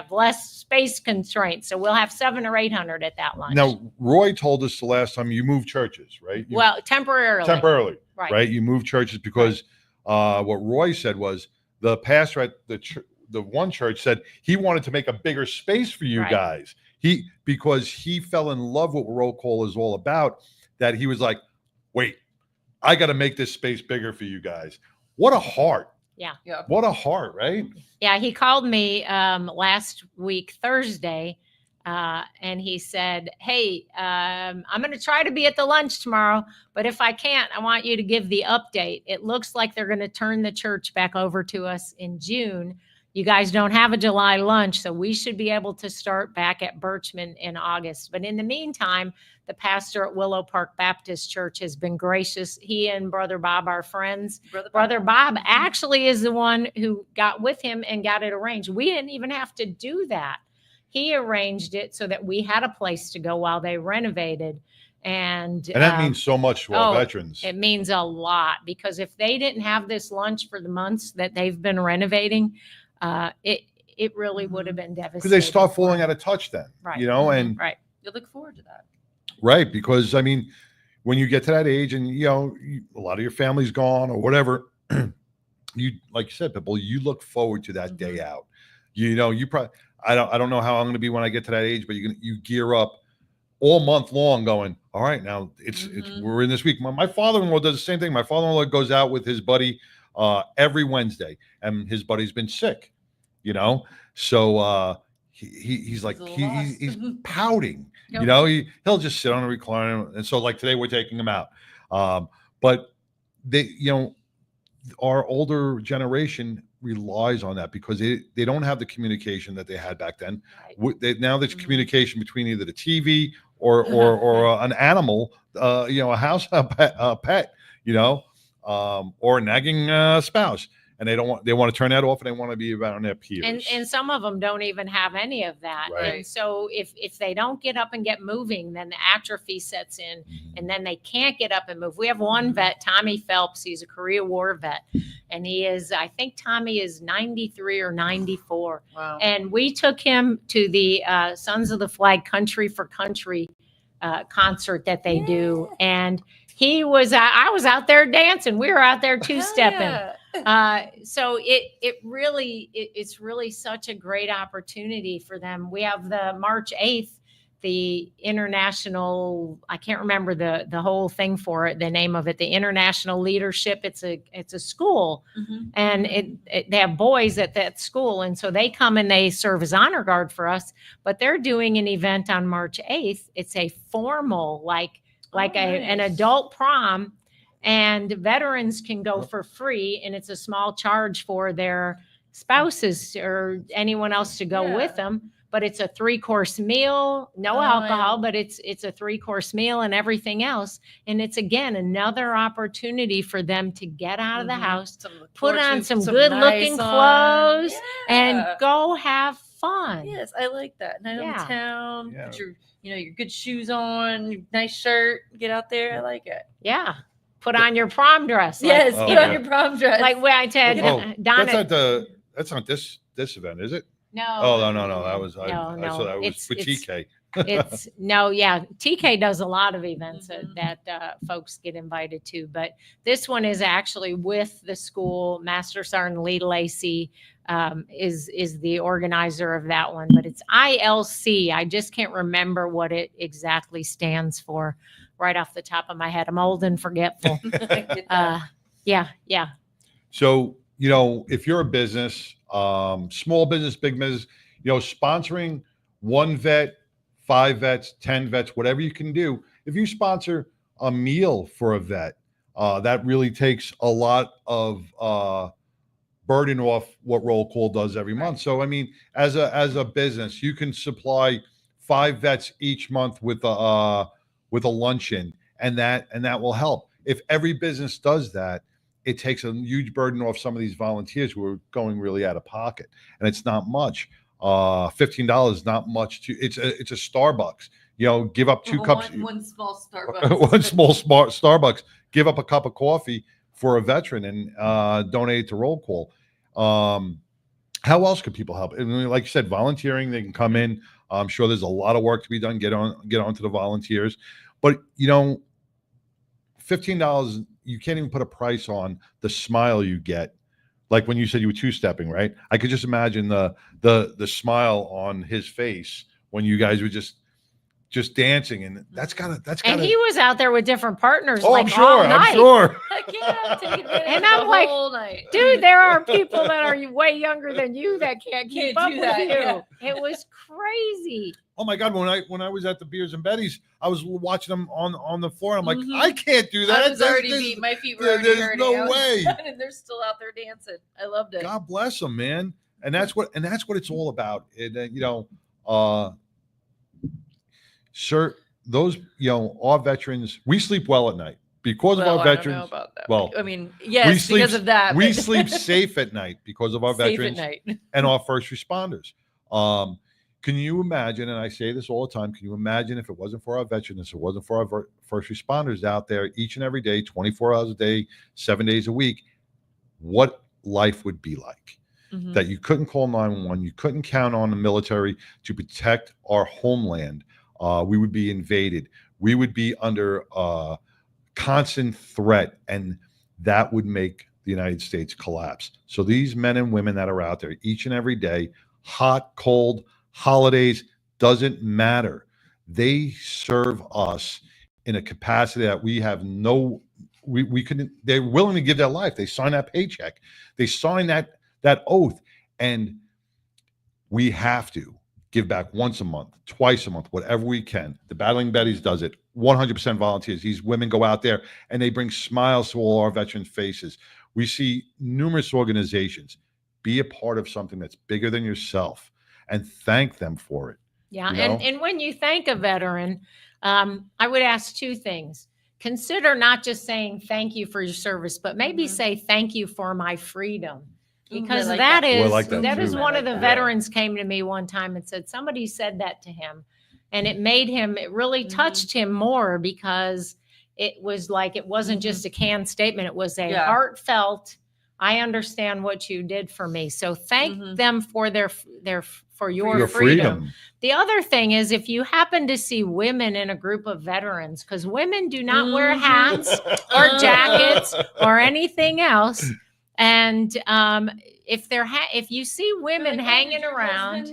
less space constraints. So we'll have 700 or 800 at that lunch. Now, Roy told us the last time you moved churches, right? Well, temporarily. Right? You moved churches because what Roy said was the pastor at the one church said he wanted to make a bigger space for you guys. Because he fell in love with what roll call is all about, that he was like, wait, I got to make this space bigger for you guys. What a heart. Yeah. What a heart, right? Yeah. He called me last week, Thursday, and he said, hey, I'm going to try to be at the lunch tomorrow, but if I can't, I want you to give the update. It looks like they're going to turn the church back over to us in June. You guys don't have a July lunch, so we should be able to start back at Birchman in August. But in the meantime, the pastor at Willow Park Baptist Church has been gracious. He and Brother Bob are friends. Brother Bob actually is the one who got with him and got it arranged. We didn't even have to do that. He arranged it so that we had a place to go while they renovated. And that means so much to our veterans. It means a lot, because if they didn't have this lunch for the months that they've been renovating, it really would have been devastating. Because they start falling out of touch then, right. You know, and You'll look forward to that. Right. Because I mean, when you get to that age and, you know, a lot of your family's gone or whatever, you, like you said, people, you look forward to that day out. You know, you probably, I don't know how I'm going to be when I get to that age, but you gear up all month long going, all right, now we're in this week. My father-in-law does the same thing. My father-in-law goes out with his buddy every Wednesday, and his buddy's been sick, you know? So he's like, he's pouting, you know, he'll just sit on a recliner. And so like today we're taking him out. But they, you know, our older generation relies on that because they don't have the communication that they had back then. Now there's communication between either the TV or an animal, you know, a house, a pet, you know, or a nagging spouse. And they want to turn that off, and they want to be around their peers. And some of them don't even have any of that. Right. And so if they don't get up and get moving, then the atrophy sets in, and then they can't get up and move. We have one vet, Tommy Phelps. He's a Korea War vet, and I think Tommy is 93 or 94. Wow. And we took him to the Sons of the Flag Country for Country concert that they do, and I was out there dancing. We were out there two-stepping. Yeah. So it's really such a great opportunity for them. We have the March 8th, the international, I can't remember the whole thing for it, the name of it, the International Leadership. It's a school, and they have boys at that school. And so they come and they serve as honor guard for us, but they're doing an event on March 8th. It's a formal, an adult prom, and veterans can go for free, and it's a small charge for their spouses or anyone else to go with them. but it's a 3-course meal, no alcohol, but it's a 3-course meal and everything else. And it's, again, another opportunity for them to get out of the house, put on some good looking clothes and go have fun. Yes, I like that. Night on the town, Yeah. put your good shoes on, your nice shirt, get out there. I like it. Yeah. Put on your prom dress. Yes, Oh, put yeah. on your prom dress. Like when I said, Donna. That's not this event, is it? No. Oh, no. That was, I No, saw that was for TK. TK does a lot of events that folks get invited to, but this one is actually with the school. Master Sergeant Lee Lacey is the organizer of that one, but it's ILC. I just can't remember what it exactly stands for right off the top of my head. I'm old and forgetful. Yeah. So, if you're a business, small business, big business, sponsoring 1 vet, 5 vets, 10 vets, whatever you can do. If you sponsor a meal for a vet, that really takes a lot of burden off what roll call does every month. So, I mean, as a business, you can supply 5 vets each month with a luncheon, and that will help. If every business does that, it takes a huge burden off some of these volunteers who are going really out of pocket, and it's not much. $15 is not much. It's a Starbucks. Give up 2 cups. One small Starbucks. One small Starbucks. Give up a cup of coffee for a veteran and donate it to roll call. How else could people help? And like you said, volunteering. They can come in. I'm sure there's a lot of work to be done. Get on to the volunteers, but $15. You can't even put a price on the smile you get. Like when you said you were 2-stepping, right? I could just imagine the smile on his face when you guys were just dancing, and that's gotta. And he was out there with different partners. Oh, like I'm sure. all night. I'm sure. I'm taking advantage And of I'm the like, whole night. Dude, there are people that are way younger than you that can't keep Can't up do with that, you. yeah. It was crazy. Oh my God! When I was at the Beers and Betty's, I was watching them on the floor. I'm like, Mhm. I can't do that. I was already beat. My feet were already there's hurting. no I was way. done, and they're still out there dancing. I loved it. God bless them, man. And that's what it's all about. Sir, those our veterans, we sleep well at night because of our I don't veterans. know about that. Well, I mean, yes, because of that. We but- sleep safe at night because of our safe veterans at night. and our first responders. Can you imagine, and I say this all the time, can you imagine if it wasn't for our veterans, if it wasn't for our first responders out there each and every day, 24 hours a day, 7 days a week, what life would be like? Mhm. That you couldn't call 911, you couldn't count on the military to protect our homeland. We would be invaded. We would be under constant threat, and that would make the United States collapse. So these men and women that are out there each and every day, hot, cold, holidays, doesn't matter. They serve us in a capacity that we have we couldn't, they're willing to give their life. They sign that paycheck. They sign that oath, and we have to give back once a month, twice a month, whatever we can. The Battling Betties does it. 100% volunteers. These women go out there and they bring smiles to all our veterans' faces. We see numerous organizations. Be a part of something that's bigger than yourself and thank them for it. Yeah. You know? And when you thank a veteran, I would ask 2 things. Consider not just saying thank you for your service, but maybe say thank you for my freedom. Because I like that that. is Oh, I like that that is too. one I of the like that. veterans came to me one time and said somebody said that to him, and it really touched him more, because it was like, it wasn't just a canned statement, it was a Yeah. heartfelt, I understand what you did for me. So thank them for for your freedom. The other thing is, if you happen to see women in a group of veterans, because women do not wear hats or jackets or anything else. And if you see women hanging around,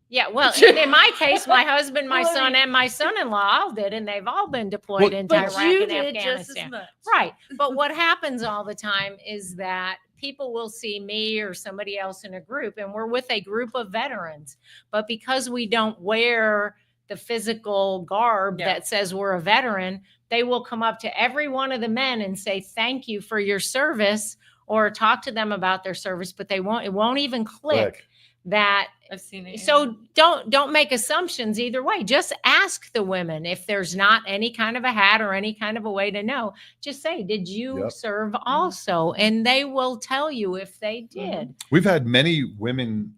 yeah, well, in my case, my husband, my son, and my son-in-law all did, and they've all been deployed into Iraq and Afghanistan. Right. But what happens all the time is that people will see me or somebody else in a group, and we're with a group of veterans. But because we don't wear the physical garb that says we're a veteran, they will come up to every one of the men and say, thank you for your service, or talk to them about their service, but it won't even click that I've seen it. So don't make assumptions either way. Just ask the women if there's not any kind of a hat or any kind of a way to know. Just say, did you Yep. serve also? And they will tell you if they Mm-hmm. did. We've had many women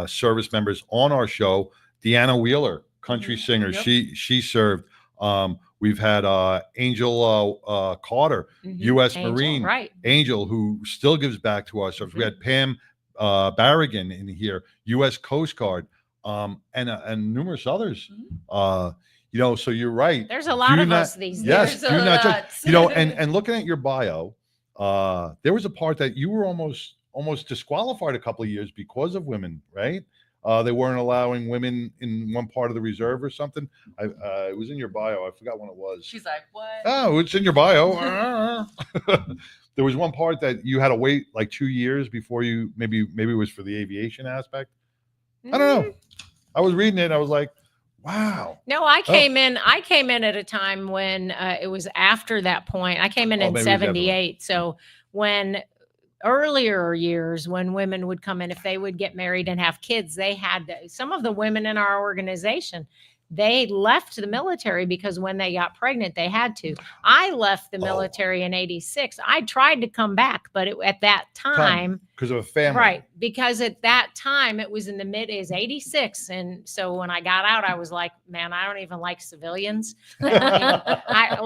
service members on our show. Deanna Wheeler, country singer, Yep. she served. We've had Angel Carter, Mhm. U.S. Angel, Marine, right? Angel, who still gives back to our service. We had Pam Barrigan in here, U.S. Coast Guard, and numerous others. You know, so you're right. There's a lot Do of not- us these Yes, days. do There's a not lot. judge. You know, and looking at your bio, there was a part that you were almost disqualified a couple of years because of women, right? They weren't allowing women in one part of the reserve or something. It was in your bio. I forgot when it was. She's like, what? Oh, it's in your bio. There was one part that you had to wait like 2 years before you maybe it was for the aviation aspect. I don't know. I was reading it. I was like, wow. No, I came in at a time when it was after that point. I came in Oh, maybe it was after that. 78. So when earlier years when women would come in, if they would get married and have kids, they had some of the women in our organization, they left the military because when they got pregnant, they had to. I left the military in 86. I tried to come back, but at that time, because of a family. right, because at that time it was in the is 86. And so when I got out, I was like, man, I don't even like civilians. I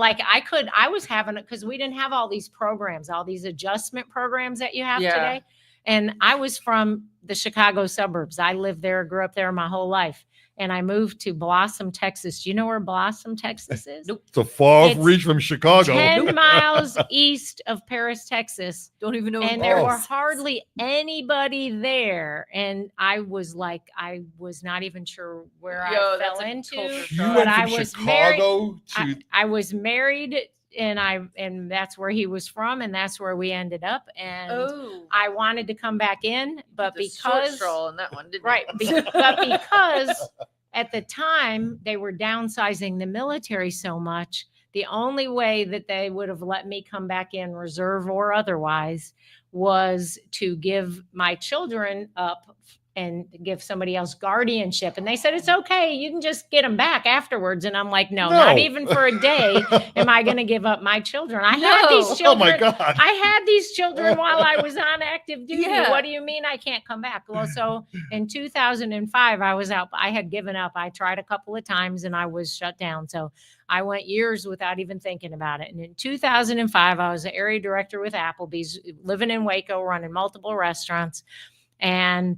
was having it because we didn't have all these programs, all these adjustment programs that you have Yeah. today. And I was from the Chicago suburbs. I lived there, grew up there my whole life. And I moved to Blossom, Texas. Do you know where Blossom, Texas is? Nope. It's a far It's reach from Chicago. 10 miles east of Paris, Texas. Don't even know. And what there it were is. hardly anybody there. And I was not even sure where Yo, I that's fell a into. culture You shock. went But I from was married. Chicago to I was married and that's where he was from, and that's where we ended up. And Oh, I wanted to come back in, but the short because straw on that one, didn't right, you? but because at the time they were downsizing the military so much, the only way that they would have let me come back in, reserve or otherwise, was to give my children up and give somebody else guardianship. And they said, it's okay, you can just get them back afterwards. And I'm like, no, not No. even for a day am I going to give up my children. I had these No. children. Oh my God. I had these children while I was on active duty. Yeah. What do you mean I can't come back? Well, so in 2005, I was out. I had given up. I tried a couple of times and I was shut down. So I went years without even thinking about it. And in 2005, I was the area director with Applebee's, living in Waco, running multiple restaurants. And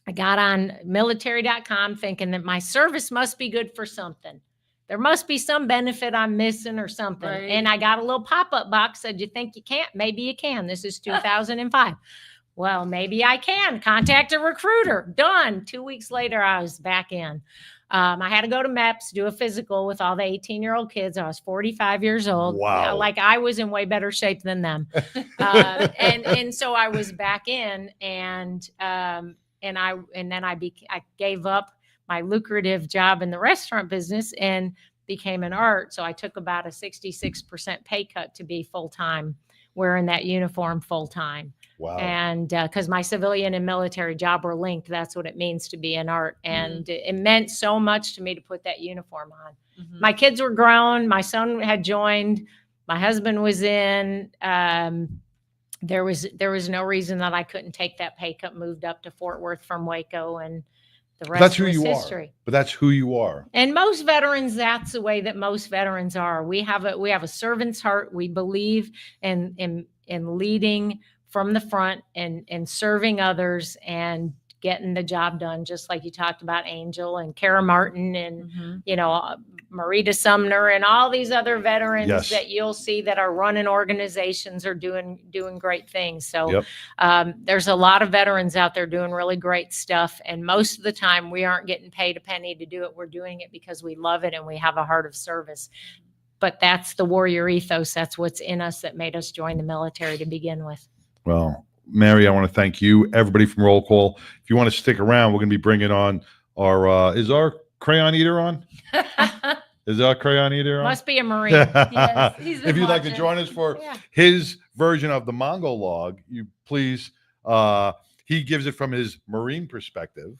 I got on military.com thinking that my service must be good for something. There must be some benefit I'm missing or something. Right. And I got a little pop-up box. Said, you think you can't? Maybe you can. This is 2005. Well, maybe I can. Contact a recruiter. Done. 2 weeks later, I was back in. I had to go to MEPS, do a physical with all the 18-year-old kids. I was 45 years old. Wow. Like I was in way better shape than them. And so I was back in and then I gave up my lucrative job in the restaurant business and became an art. So I took about a 66% pay cut to be full-time, wearing that uniform full-time. Wow. And because my civilian and military job were linked, that's what it means to be an art. And it meant so much to me to put that uniform on. Mhm. My kids were grown. My son had joined. My husband was in. There was no reason that I couldn't take that pay cut, moved up to Fort Worth from Waco, and the rest That's who was you history. are. But that's who you are. And most veterans, that's the way that most veterans are. We have a servant's heart. We believe in leading from the front and serving others and getting the job done, just like you talked about Angel and Kara Martin and Mhm. Marita Sumner and all these other veterans Yes. that you'll see that are running organizations are doing great things. So Yep. there's a lot of veterans out there doing really great stuff. And most of the time we aren't getting paid a penny to do it. We're doing it because we love it and we have a heart of service. But that's the warrior ethos. That's what's in us that made us join the military to begin with. Well, Mary, I want to thank you, everybody from Roll Call. If you want to stick around, we're going to be bringing on is our crayon eater on? Is our crayon eater on? Must be a Marine. Yes, he's been If you'd like to watching. join us for Yeah. his version of the Mongol log, you please, he gives it from his Marine perspective.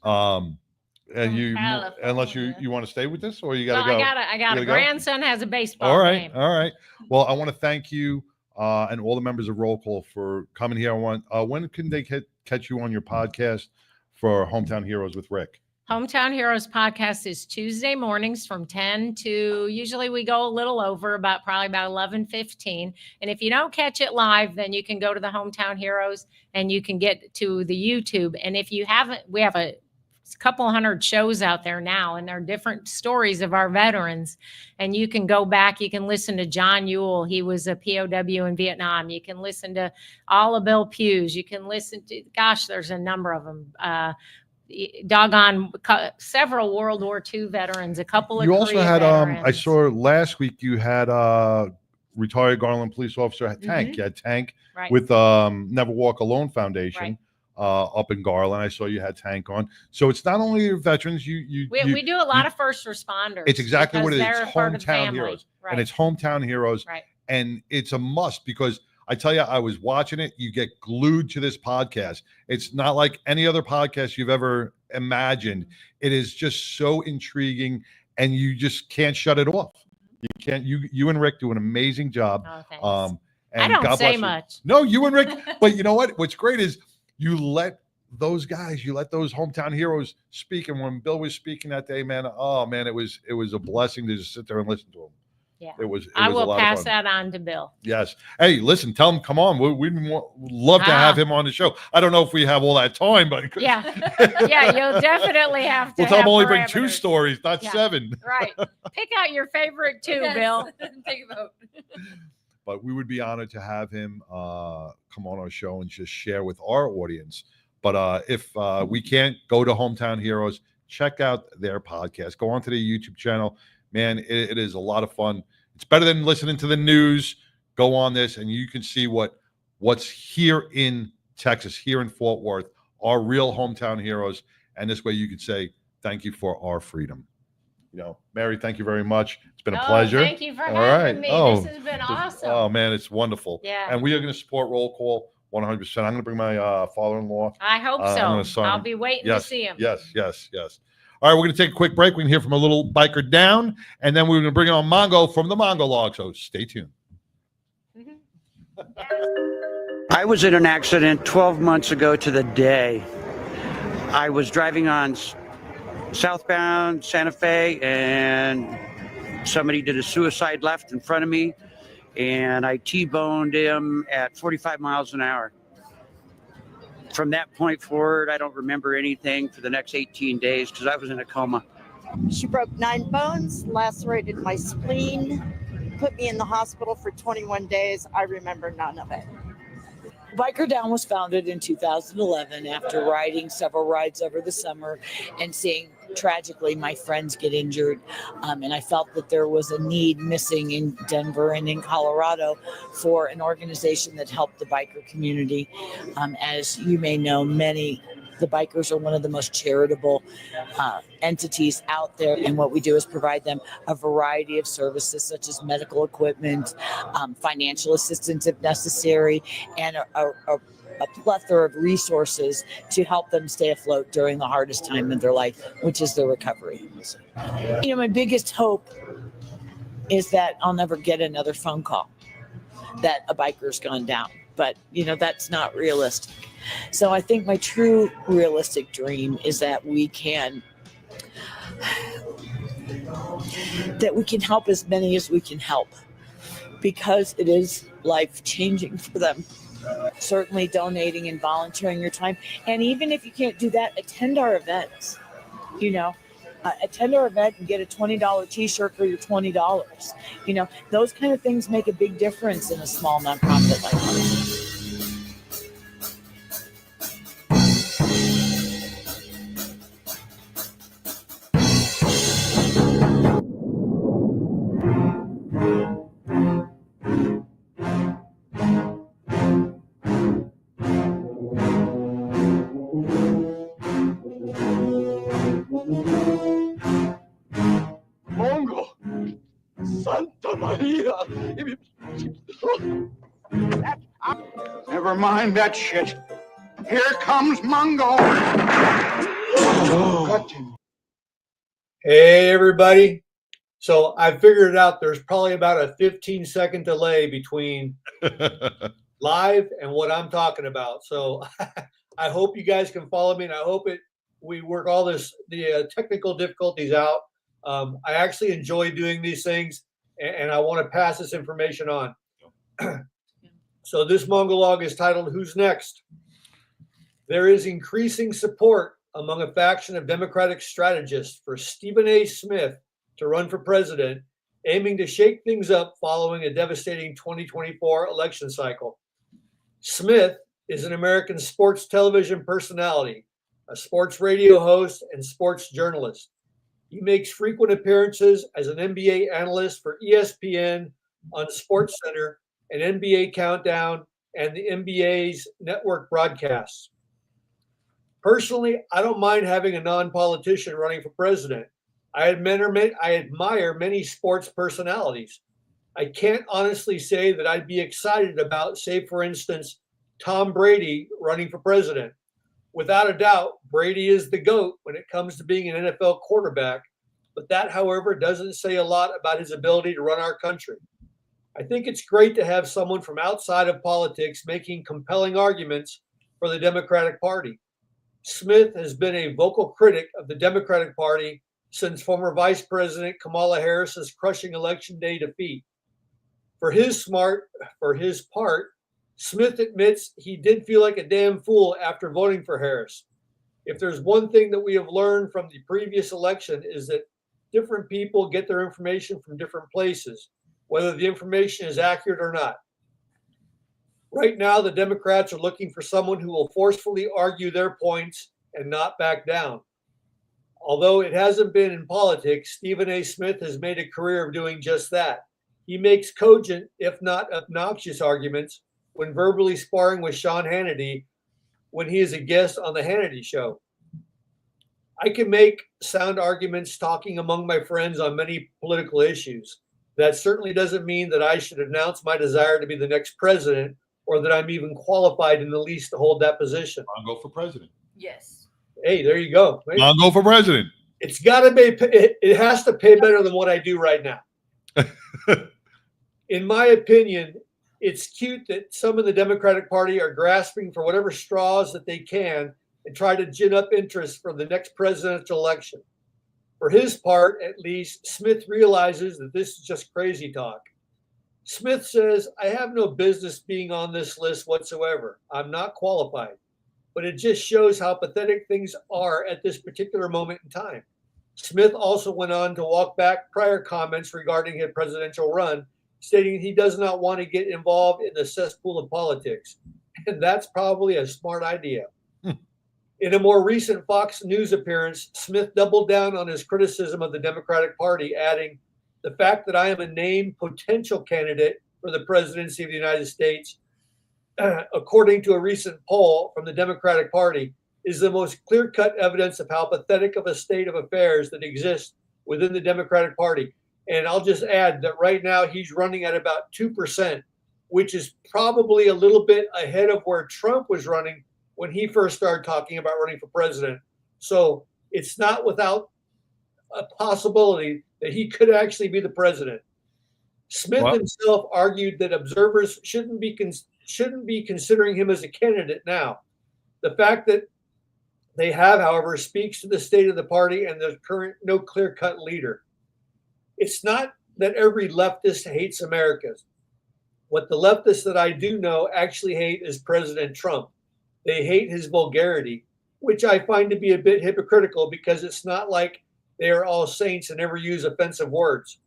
And you, California. unless you want to stay with this, or you got No, to go. I got gotta a go? grandson has a baseball All right, game. all right. Well, I want to thank you and all the members of Roll Call for coming here. I want. When can they catch you on your podcast for Hometown Heroes with Rick? Hometown Heroes podcast is Tuesday mornings from 10 to, usually we go a little over, probably about 11:15. And if you don't catch it live, then you can go to the Hometown Heroes and you can get to the YouTube. And if you haven't, we have a couple hundred shows out there now, and they're different stories of our veterans. And you can go back, you can listen to John Ewell. He was a POW in Vietnam. You can listen to all of Bill Pugh's. You can listen to, gosh, there's a number of them. Several World War II veterans, a couple of You also Korea had veterans. I saw last week you had retired Garland police officer Tank. You had Tank Right. with Never Walk Alone Foundation Right. up in Garland. I saw you had Tank on. So it's not only veterans. We do a lot of first responders. It's exactly what it is. because It's they're part of the Hometown family. Heroes. Right. And it's Hometown Heroes. Right. And it's a must because I tell you, I was watching it. You get glued to this podcast. It's not like any other podcast you've ever imagined. It is just so intriguing, and you just can't shut it off. You can't. You and Rick do an amazing job. Oh, thanks. And I don't God say bless you. much. No, you and Rick. But you know what? What's great is you let those guys, you let those Hometown Heroes speak. And when Bill was speaking that day, man, oh man, it was a blessing to just sit there and listen to him. Yeah. It was I a will lot of pass fun. that on to Bill. Yes. Hey, listen, tell him, come on. We'd love to have him on the show. I don't know if we have all that time, but Yeah. Yeah, you'll definitely have to. we'll tell him have only bring 2 parameters. stories, not Yeah. 7. Right. Pick out your favorite 2, Yes. Bill. Take a vote. But we would be honored to have him come on our show and just share with our audience. But if we can't, go to Hometown Heroes, check out their podcast, go onto their YouTube channel. Man, it is a lot of fun. It's better than listening to the news. Go on this, and you can see what's here in Texas, here in Fort Worth, our real hometown heroes. And this way you could say, thank you for our freedom. You know, Mary, thank you very much. It's been a pleasure. Thank you for All having right. me. Oh, This has been awesome. Oh, man, it's wonderful. Yeah. And we are going to support Roll Call 100%. I'm going to bring my father-in-law. I hope I'm gonna so. sign I'll him. be waiting Yes, to see him. yes. All right, we're going to take a quick break. We can hear from a little biker down, and then we're going to bring on Mongo from the Mongo Log. So stay tuned. I was in an accident 12 months ago to the day. I was driving on southbound Santa Fe, and somebody did a suicide left in front of me, and I T-boned him at 45 miles an hour. From that point forward, I don't remember anything for the next 18 days because I was in a coma. She broke 9 bones, lacerated my spleen, put me in the hospital for 21 days. I remember none of it. Biker Down was founded in 2011 after riding several rides over the summer and seeing tragically my friends get injured. And I felt that there was a need missing in Denver and in Colorado for an organization that helped the biker community. As you may know, the bikers are one of the most charitable entities out there. And what we do is provide them a variety of services such as medical equipment, financial assistance if necessary, and a plethora of resources to help them stay afloat during the hardest time in their life, which is their recovery. You know, my biggest hope is that I'll never get another phone call that a biker's gone down. But, you know, that's not realistic. So I think my true realistic dream is that we can help as many as we can help, because it is life-changing for them. Certainly donating and volunteering your time. And even if you can't do that, attend our events. You know, attend our event and get a $20 t-shirt for your $20. You know, those kind of things make a big difference in a small nonprofit like ours. Mongo! Santa Maria! Never mind that shit. Here comes Mongo! Hey, everybody. So I figured out there's probably about a 15-second delay between live and what I'm talking about. So I hope you guys can follow me, and I hope we work all the technical difficulties out. I actually enjoy doing these things, and I want to pass this information on. So this monologue is titled, Who's Next? There is increasing support among a faction of Democratic strategists for Stephen A. Smith to run for president, aiming to shake things up following a devastating 2024 election cycle. Smith is an American sports television personality, a sports radio host, and sports journalist. He makes frequent appearances as an NBA analyst for ESPN on SportsCenter and NBA Countdown and the NBA's network broadcasts. Personally, I don't mind having a non-politician running for president. I admire many sports personalities. I can't honestly say that I'd be excited about, say, for instance, Tom Brady running for president. Without a doubt, Brady is the GOAT when it comes to being an NFL quarterback, but that, however, doesn't say a lot about his ability to run our country. I think it's great to have someone from outside of politics making compelling arguments for the Democratic Party. Smith has been a vocal critic of the Democratic Party since former Vice President Kamala Harris's crushing Election Day defeat. For his part, Smith admits he did feel like a damn fool after voting for Harris. If there's one thing that we have learned from the previous election is that different people get their information from different places, whether the information is accurate or not. Right now, the Democrats are looking for someone who will forcefully argue their points and not back down. Although it hasn't been in politics, Stephen A. Smith has made a career of doing just that. He makes cogent, if not obnoxious, arguments when verbally sparring with Sean Hannity when he is a guest on the Hannity Show. I can make sound arguments talking among my friends on many political issues. That certainly doesn't mean that I should announce my desire to be the next president or that I'm even qualified in the least to hold that position. I'll go for president. Yes. Hey, there you go. I'll go for president. It's got to be, it has to pay better than what I do right now. In my opinion, it's cute that some in the Democratic Party are grasping for whatever straws that they can and try to gin up interest for the next presidential election. For his part, at least, Smith realizes that this is just crazy talk. Smith says, I have no business being on this list whatsoever. I'm not qualified. But it just shows how pathetic things are at this particular moment in time. Smith also went on to walk back prior comments regarding his presidential run, stating he does not want to get involved in the cesspool of politics. And that's probably a smart idea. In a more recent Fox News appearance, Smith doubled down on his criticism of the Democratic Party, adding, the fact that I am a named potential candidate for the presidency of the United States, according to a recent poll from the Democratic Party, is the most clear-cut evidence of how pathetic of a state of affairs that exists within the Democratic Party. And I'll just add that right now he's running at about 2%, which is probably a little bit ahead of where Trump was running when he first started talking about running for president. So it's not without a possibility that he could actually be the president. Smith himself argued that observers shouldn't be considering him as a candidate now. The fact that they have, however, speaks to the state of the party and the current no clear-cut leader. It's not that every leftist hates America. What the leftists that I do know actually hate is President Trump. They hate his vulgarity, which I find to be a bit hypocritical because it's not like they are all saints and never use offensive words.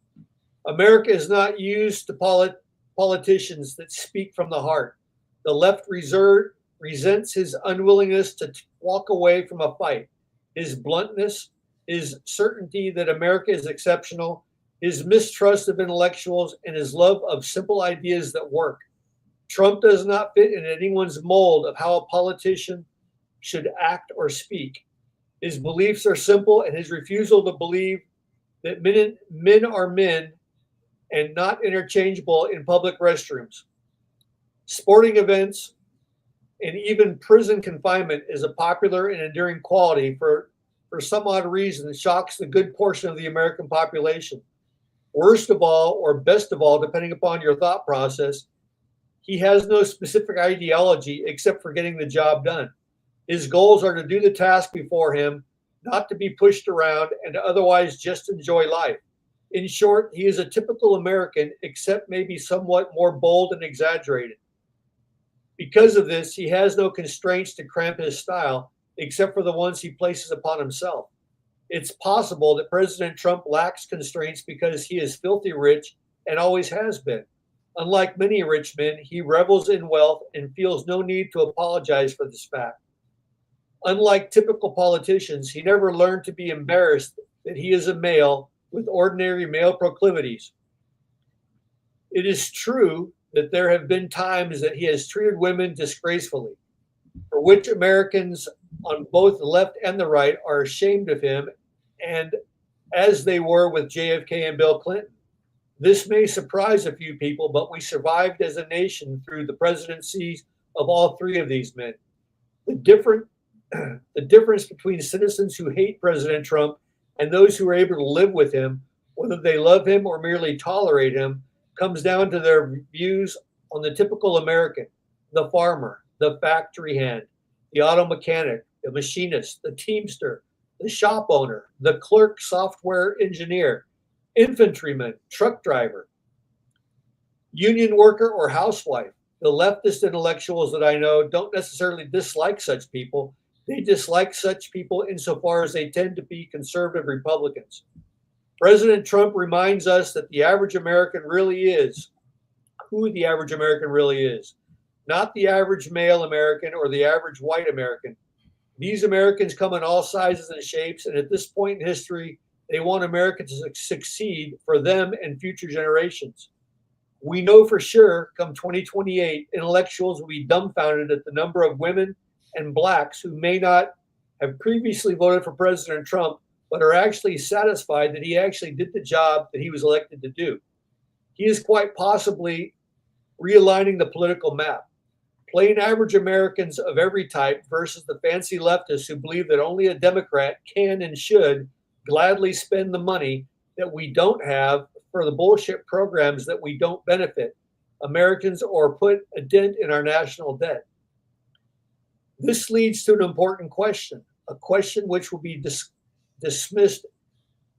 America is not used to politicians that speak from the heart. The left resents his unwillingness to walk away from a fight, his bluntness, his certainty that America is exceptional, his mistrust of intellectuals, and his love of simple ideas that work. Trump does not fit in anyone's mold of how a politician should act or speak. His beliefs are simple, and his refusal to believe that men are men and not interchangeable in public restrooms, sporting events, and even prison confinement is a popular and enduring quality for for some odd reason, shocks a good portion of the American population. Worst of all, or best of all, depending upon your thought process, he has no specific ideology except for getting the job done. His goals are to do the task before him, not to be pushed around, and to otherwise just enjoy life. In short, he is a typical American, except maybe somewhat more bold and exaggerated. Because of this, he has no constraints to cramp his style, except for the ones he places upon himself. It's possible that President Trump lacks constraints because he is filthy rich and always has been. Unlike many rich men, he revels in wealth and feels no need to apologize for this fact. Unlike typical politicians, he never learned to be embarrassed that he is a male with ordinary male proclivities. It is true that there have been times that he has treated women disgracefully, for which Americans on both the left and the right are ashamed of him, and as they were with JFK and Bill Clinton. This may surprise a few people, but we survived as a nation through the presidencies of all three of these men. The difference between citizens who hate President Trump and those who are able to live with him, whether they love him or merely tolerate him, comes down to their views on the typical American, the farmer, the factory hand, the auto mechanic, the machinist, the teamster, the shop owner, the clerk, software engineer, infantryman, truck driver, union worker, or housewife. The leftist intellectuals that I know don't necessarily dislike such people. They dislike such people insofar as they tend to be conservative Republicans. President Trump reminds us that the average American really is who the average American really is, not the average male American or the average white American. These Americans come in all sizes and shapes, and at this point in history, they want America to succeed for them and future generations. We know for sure, come 2028, intellectuals will be dumbfounded at the number of women and blacks who may not have previously voted for President Trump, but are actually satisfied that he actually did the job that he was elected to do. He is quite possibly realigning the political map. Plain average Americans of every type versus the fancy leftists who believe that only a Democrat can and should gladly spend the money that we don't have for the bullshit programs that we don't benefit Americans or put a dent in our national debt. This leads to an important question, a question which will be dismissed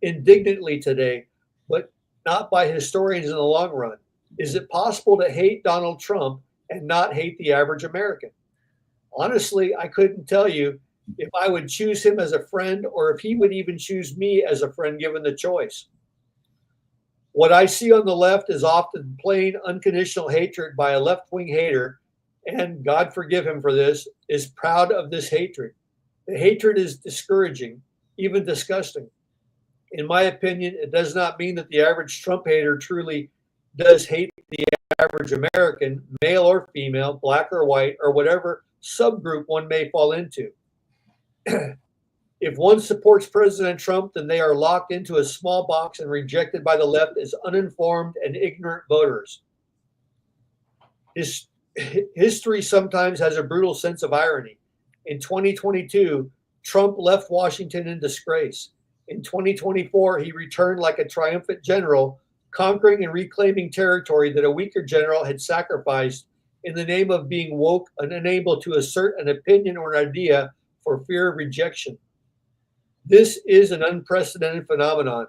indignantly today, but not by historians in the long run. Is it possible to hate Donald Trump and not hate the average American? Honestly, I couldn't tell you if I would choose him as a friend or if he would even choose me as a friend given the choice. What I see on the left is often plain unconditional hatred by a left-wing hater, and God forgive him for this, is proud of this hatred. The hatred is discouraging, even disgusting. In my opinion, it does not mean that the average Trump hater truly does hate the average American, male or female, black or white, or whatever subgroup one may fall into. If one supports President Trump, then they are locked into a small box and rejected by the left as uninformed and ignorant voters. History sometimes has a brutal sense of irony. In 2022, Trump left Washington in disgrace. In 2024, he returned like a triumphant general, conquering and reclaiming territory that a weaker general had sacrificed in the name of being woke and unable to assert an opinion or an idea for fear of rejection. This is an unprecedented phenomenon.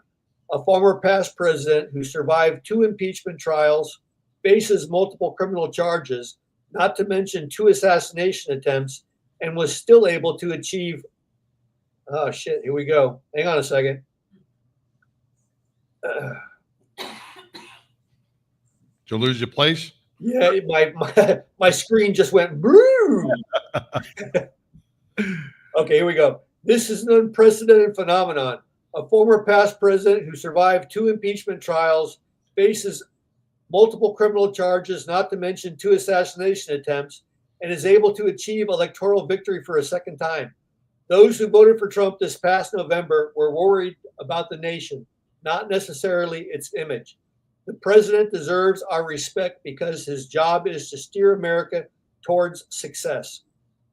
A former past president who survived 2 impeachment trials, faces multiple criminal charges, not to mention 2 assassination attempts, and was still able to achieve, oh shit, here we go. Hang on a second. Did you lose your place? Yeah, my screen just went brew. Okay, here we go. This is an unprecedented phenomenon. A former past president who survived 2 impeachment trials, faces multiple criminal charges, not to mention 2 assassination attempts, and is able to achieve electoral victory for a second time. Those who voted for Trump this past November were worried about the nation, not necessarily its image. The president deserves our respect because his job is to steer America towards success.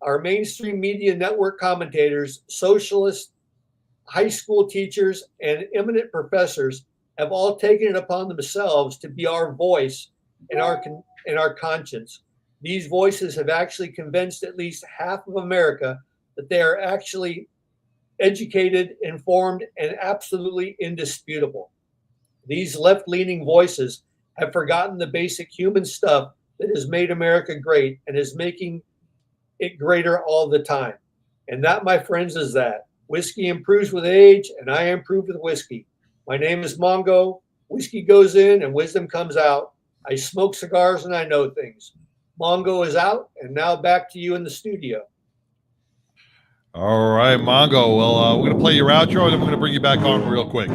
Our mainstream media network commentators, socialists, high school teachers, and eminent professors have all taken it upon themselves to be our voice and our conscience. These voices have actually convinced at least half of America that they are actually educated, informed, and absolutely indisputable. These left-leaning voices have forgotten the basic human stuff that has made America great and is making it greater all the time. And that, my friends, is that. Whiskey improves with age, and I improve with whiskey. My name is Mongo. Whiskey goes in and wisdom comes out. I smoke cigars and I know things. Mongo is out, and now back to you in the studio. All right, Mongo. Well, we're going to play your outro, and then we're going to bring you back on real quick.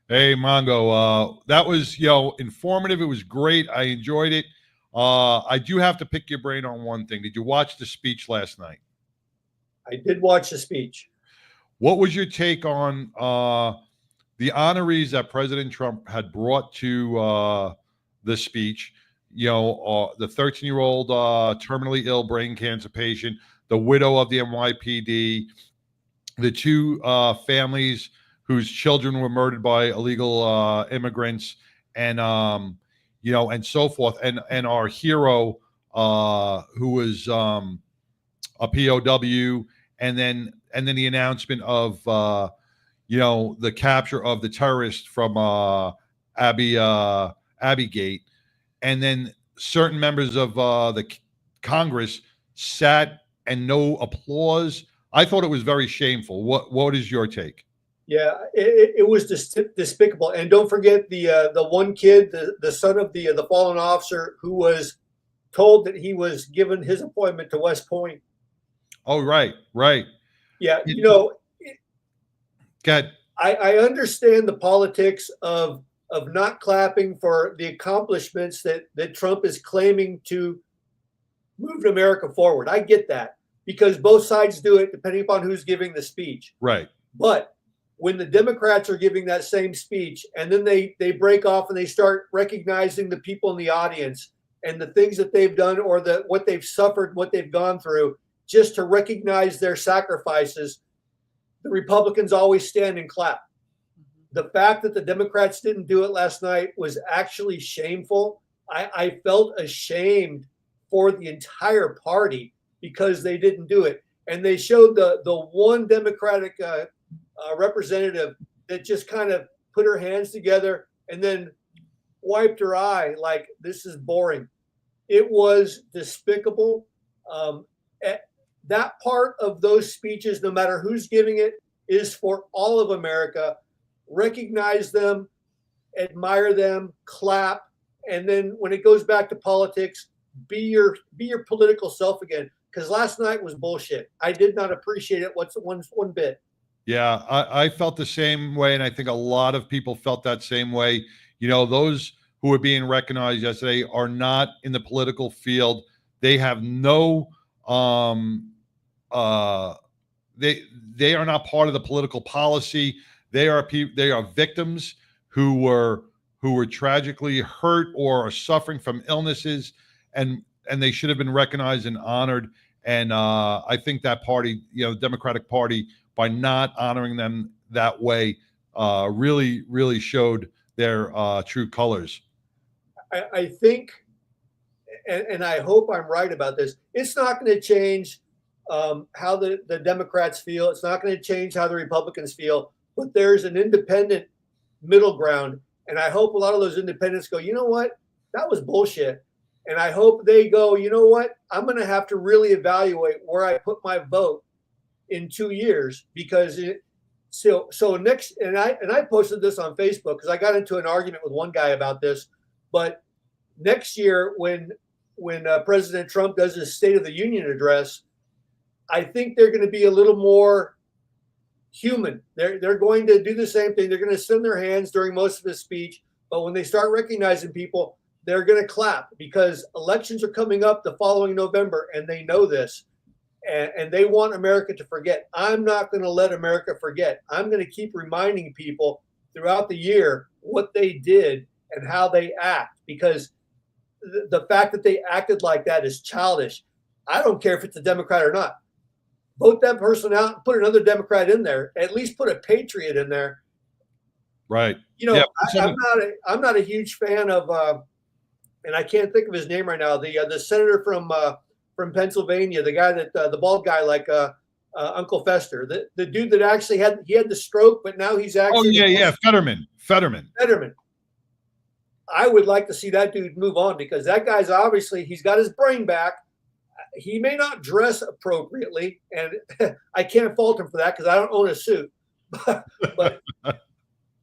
Hey, Mongo. That was, informative. It was great. I enjoyed it. I do have to pick your brain on one thing. Did you watch the speech last night? I did watch the speech. What was your take on the honorees that President Trump had brought to the speech? The 13-year-old terminally ill brain cancer patient, the widow of the NYPD, the two families whose children were murdered by illegal immigrants, and and so forth, and our hero who was a POW, and then the announcement of the capture of the terrorist from Abbygate, and then certain members of the Congress sat and no applause. I thought it was very shameful. What is your take? Yeah, it was despicable. And don't forget the one kid, the son of the fallen officer, who was told that he was given his appointment to West Point. Oh, right. Yeah, God. I understand the politics of not clapping for the accomplishments that Trump is claiming to move America forward. I get that, because both sides do it depending upon who's giving the speech. Right. But when the Democrats are giving that same speech, and then they break off and they start recognizing the people in the audience and the things that they've done, or what they've suffered, what they've gone through, just to recognize their sacrifices, the Republicans always stand and clap. The fact that the Democrats didn't do it last night was actually shameful. I felt ashamed for the entire party because they didn't do it. And they showed the one Democratic representative that just kind of put her hands together and then wiped her eye like, this is boring. It was despicable. That part of those speeches, no matter who's giving it, is for all of America. Recognize them, admire them, clap, and then when it goes back to politics, be your political self again. Because last night was bullshit. I did not appreciate it one bit. Yeah, I felt the same way, and I think a lot of people felt that same way. Those who are being recognized yesterday are not in the political field. They have no they are not part of the political policy. They are victims who were tragically hurt or are suffering from illnesses, and they should have been recognized and honored. And I think that party, the Democratic Party, by not honoring them that way, really showed their true colors. I think, and I hope I'm right about this, it's not going to change how the Democrats feel. It's not going to change how the Republicans feel. But there's an independent middle ground. And I hope a lot of those independents go, you know what? That was bullshit. And I hope they go, you know what? I'm going to have to really evaluate where I put my vote in 2 years, because so next, and I posted this on Facebook because I got into an argument with one guy about this. But next year, when President Trump does his State of the Union address, I think they're going to be a little more human. They're going to do the same thing. They're going to send their hands during most of his speech, but when they start recognizing people, they're going to clap, because elections are coming up the following November, and they know this, and they want America to forget. I'm not going to let America forget. I'm going to keep reminding people throughout the year what they did and how they act, because the fact that they acted like that is childish. I don't care if it's a Democrat or not. Vote that person out and put another Democrat in there. At least put a patriot in there. Right. You know, Yeah, I'm not a huge fan of, and I can't think of his name right now. The senator from Pennsylvania, the guy that the bald guy, like Uncle Fester, the dude that actually had the stroke, but now he's actually. Oh yeah, Fetterman. I would like to see that dude move on, because that guy's obviously, he's got his brain back. He may not dress appropriately, and I can't fault him for that because I don't own a suit. But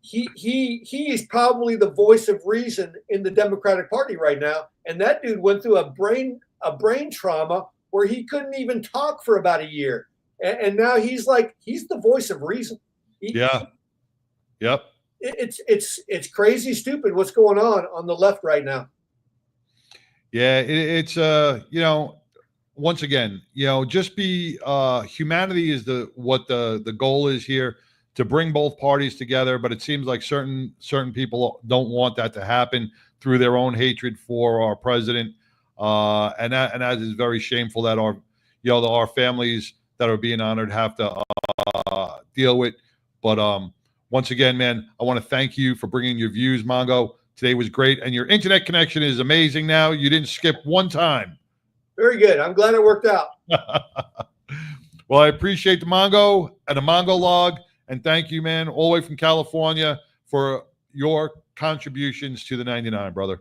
he is probably the voice of reason in the Democratic Party right now. And that dude went through a brain trauma where he couldn't even talk for about a year, and now he's the voice of reason. Yep. It's crazy stupid what's going on the left right now. Yeah, it's once again, just be humanity is what the goal is here, to bring both parties together. But it seems like certain people don't want that to happen through their own hatred for our president, and that is very shameful that our families that are being honored have to deal with. But once again, man, I want to thank you for bringing your views, Mongo. Today was great, and your internet connection is amazing now. You didn't skip one time. Very good. I'm glad it worked out. Well, I appreciate the Mongo and the Mongo log, and thank you, man, all the way from California for your contributions to the 99, brother.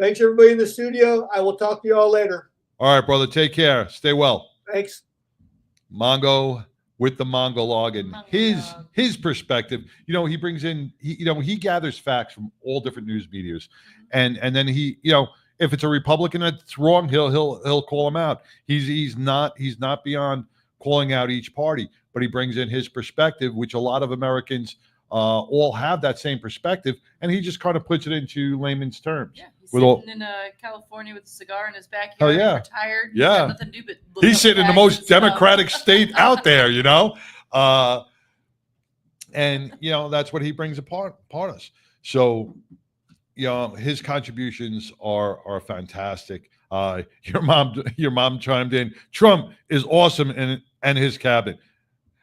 Thanks, everybody in the studio. I will talk to you all later. All right, brother. Take care. Stay well. Thanks. Mongo with the Mongo log and his perspective. He brings in, he gathers facts from all different news medias, and then he, if it's a Republican that's wrong, he'll call him out. He's not beyond calling out each party, but he brings in his perspective, which a lot of Americans all have that same perspective, and he just kind of puts it into layman's terms. Yeah, he's sitting in California with a cigar in his backyard. Oh yeah, retired. Yeah, he's got nothing to do but he's sitting in the most democratic state out there, and that's what he brings upon us. So, his contributions are fantastic. Your mom chimed in. Trump is awesome, and his cabinet,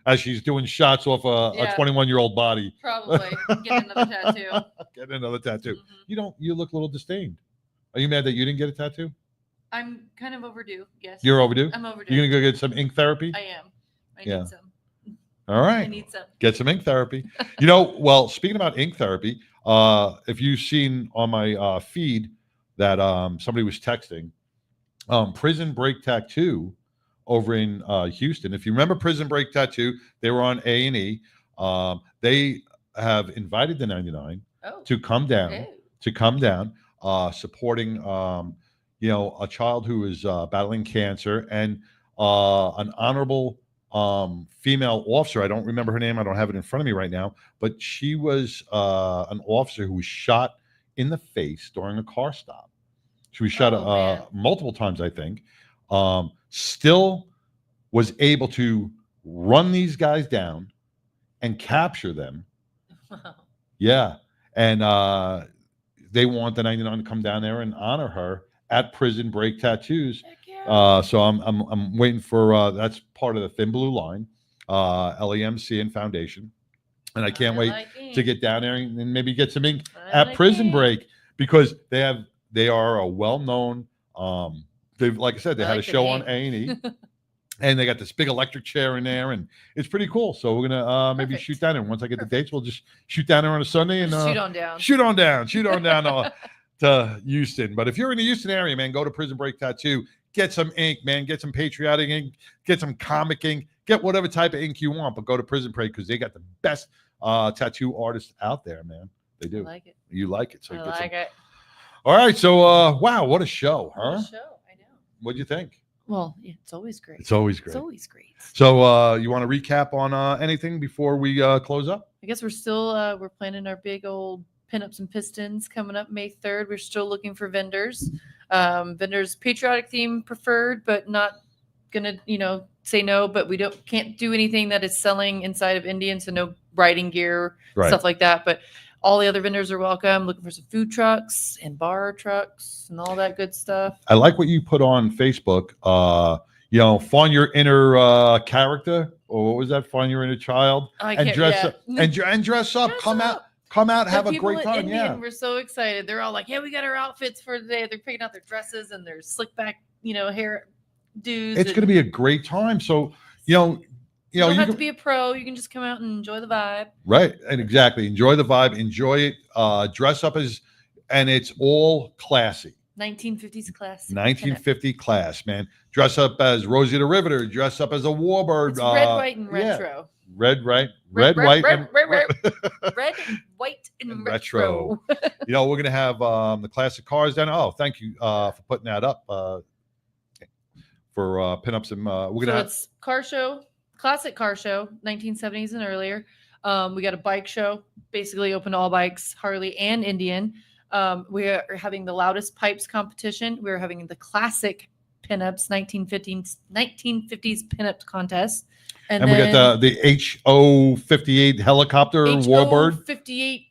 as she's doing shots off a 21-year-old body. Probably get another tattoo. Get another tattoo. You look a little disdained. Are you mad that you didn't get a tattoo? I'm kind of overdue. Yes. You're overdue? I'm overdue. You're gonna go get some ink therapy? I am. I need some. All right. I need some. Get some ink therapy. Well, speaking about ink therapy, if you've seen on my feed that somebody was texting, Prison Break Tattoo over in Houston. If you remember Prison Break Tattoo, they were on A&E. They have invited the 99 to come down, supporting a child who is battling cancer, and an honorable female officer. I don't remember her name. I don't have it in front of me right now, but she was an officer who was shot in the face during a car stop. She was shot multiple times, I think. Still was able to run these guys down and capture them. Wow. Yeah. And they want the 99 to come down there and honor her at Prison Break Tattoos. So I'm waiting for that's part of the Thin Blue Line, LEMC and Foundation. And I can't wait to get down there and maybe get some ink at Prison Break, because they are a well-known, they've, like I said, they had a show on A&E, and they got this big electric chair in there, and it's pretty cool. So we're gonna maybe shoot down there. Once I get the dates, we'll just shoot down there on a Sunday and shoot on down to Houston. But if you're in the Houston area, man, go to Prison Break Tattoo. Get some ink, man. Get some patriotic ink. Get some comic ink. Get whatever type of ink you want, but go to Prison Break because they got the best tattoo artists out there, man. They do. I like it. You like it. So I like it. All right. So, wow, what a show, huh? What a show. I know. What'd you think? Well, yeah, it's always great. It's always great. It's always great. So, you want to recap on anything before we close up? I guess we're still we're planning our big old Pinups and Pistons coming up May 3rd. We're still looking for vendors. Vendors patriotic theme preferred, but not gonna say no. But we can't do anything that is selling inside of Indian, so no riding gear, stuff like that. But All the other vendors are welcome. Looking for some food trucks and bar trucks and all that good stuff. I like what you put on Facebook. Find your inner character, or what was that? Find your inner child, and dress up and dress up. Come out, have a great time. Indian, we're so excited. They're all like, "Hey, we got our outfits for today." They're picking out their dresses and their slick back, hair dudes. It's going to be a great time. So, you don't have to be a pro. You can just come out and enjoy the vibe. Right. And exactly. Enjoy the vibe. Enjoy it. Dress up and it's all classy. 1950s class. 1950 class, man. Dress up as Rosie the Riveter. Dress up as a warbird. It's red, white, and retro. Red, white, and retro. We're going to have the classic cars down. Oh, thank you for putting that up for pinups. And we're going to have it's car show. Classic car show, 1970s and earlier. We got a bike show, basically open to all bikes, Harley and Indian. We are having the loudest pipes competition. We're having the classic pinups, 1950s pinups contest. And we got the HO-58 helicopter warbird. HO-58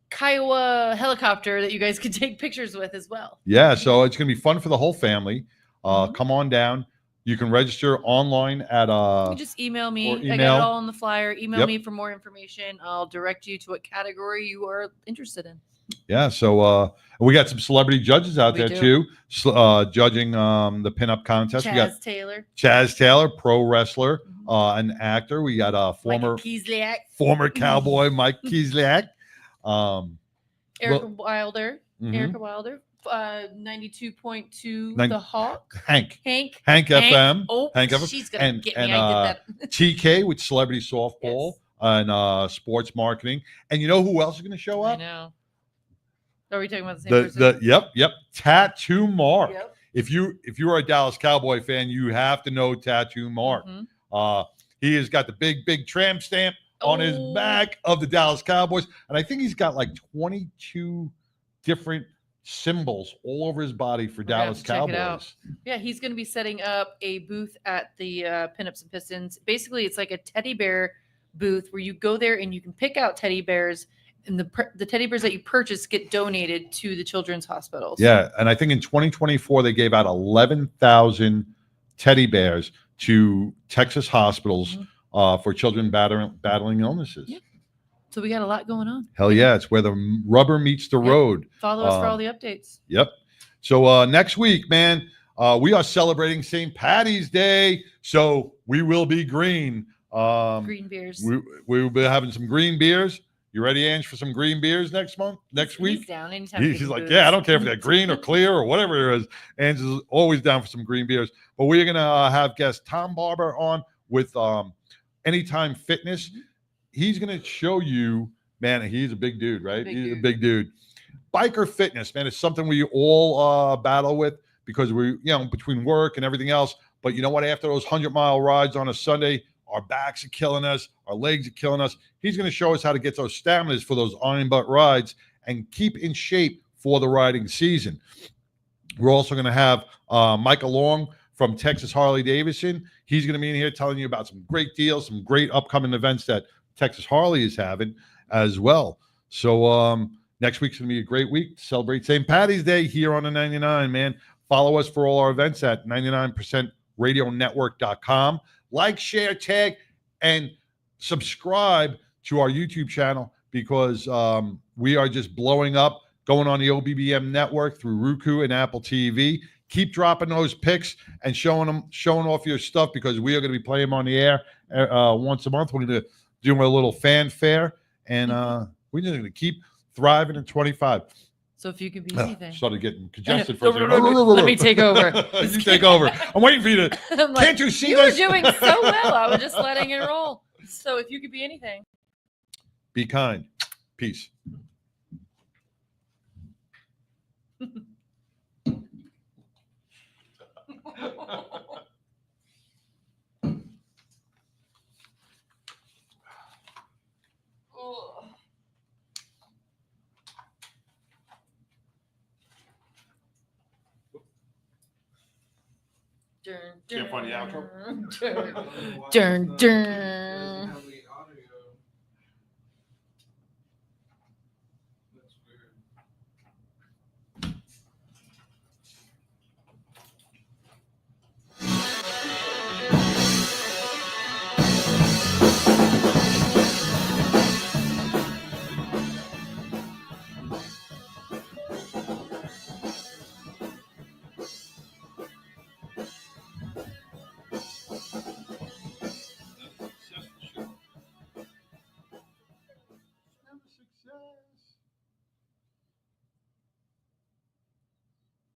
Kiowa helicopter that you guys can take pictures with as well. Yeah, so it's going to be fun for the whole family. Come on down. You can register online at you can just email me. I got it all on the flyer. Email me for more information. I'll direct you to what category you are interested in. Yeah, so we got some celebrity judges out there too, judging the pinup contest. We got Chaz Taylor, pro wrestler, an actor. We got former cowboy Mike Kiesliak, Erica Wilder. 92.2 The Hawk. Hank FM. Oh, Hank FM. She's gonna get me. I did that. TK with celebrity softball and sports marketing. And you know who else is going to show up? I know. Are we talking about the same person? Yep. Tattoo Mark. Yep. If you are a Dallas Cowboy fan, you have to know Tattoo Mark. He has got the big tramp stamp on his back of the Dallas Cowboys, and I think he's got like 22 different symbols all over his body for Dallas Cowboys. Yeah, he's going to be setting up a booth at the Pinups and Pistons. Basically, it's like a teddy bear booth where you go there and you can pick out teddy bears, and the teddy bears that you purchase get donated to the children's hospitals. Yeah, and I think in 2024 they gave out 11,000 teddy bears to Texas hospitals for children battling illnesses. Yep. So we got a lot going on. Hell yeah. It's where the rubber meets the road. Follow us for all the updates. Yep. So next week, man, we are celebrating St. Patty's Day. So we will be green. Green beers. We will be having some green beers. You ready, Ange, for some green beers next week? He's down anytime. He's like, yeah, I don't care if they're green or clear or whatever it is. Ange is always down for some green beers. But we're going to have guest Tom Barber on with Anytime Fitness. He's going to show you, man, he's a big dude, right? He's a big dude. Biker fitness, man, it's something we all battle with because we, between work and everything else. But you know what? After those 100-mile rides on a Sunday, our backs are killing us. Our legs are killing us. He's going to show us how to get those staminas for those iron butt rides and keep in shape for the riding season. We're also going to have Michael Long from Texas Harley Davidson. He's going to be in here telling you about some great deals, some great upcoming events that Texas Harley is having as well. So next week's going to be a great week to celebrate St. Patty's Day here on the 99, man. Follow us for all our events at 99%radionetwork.com. Like, share, tag, and subscribe to our YouTube channel because we are just blowing up, going on the OBBM network through Roku and Apple TV. Keep dropping those pics and showing off your stuff because we are going to be playing them on the air once a month. We're going to do a little fanfare, and we're just going to keep thriving in 25. So if you could be anything. Started getting congested for a second. Let me take over. You take over. I'm waiting for you to. Can't you see this? You were doing so well. I was just letting it roll. So if you could be anything. Be kind. Peace. Can't find the outro.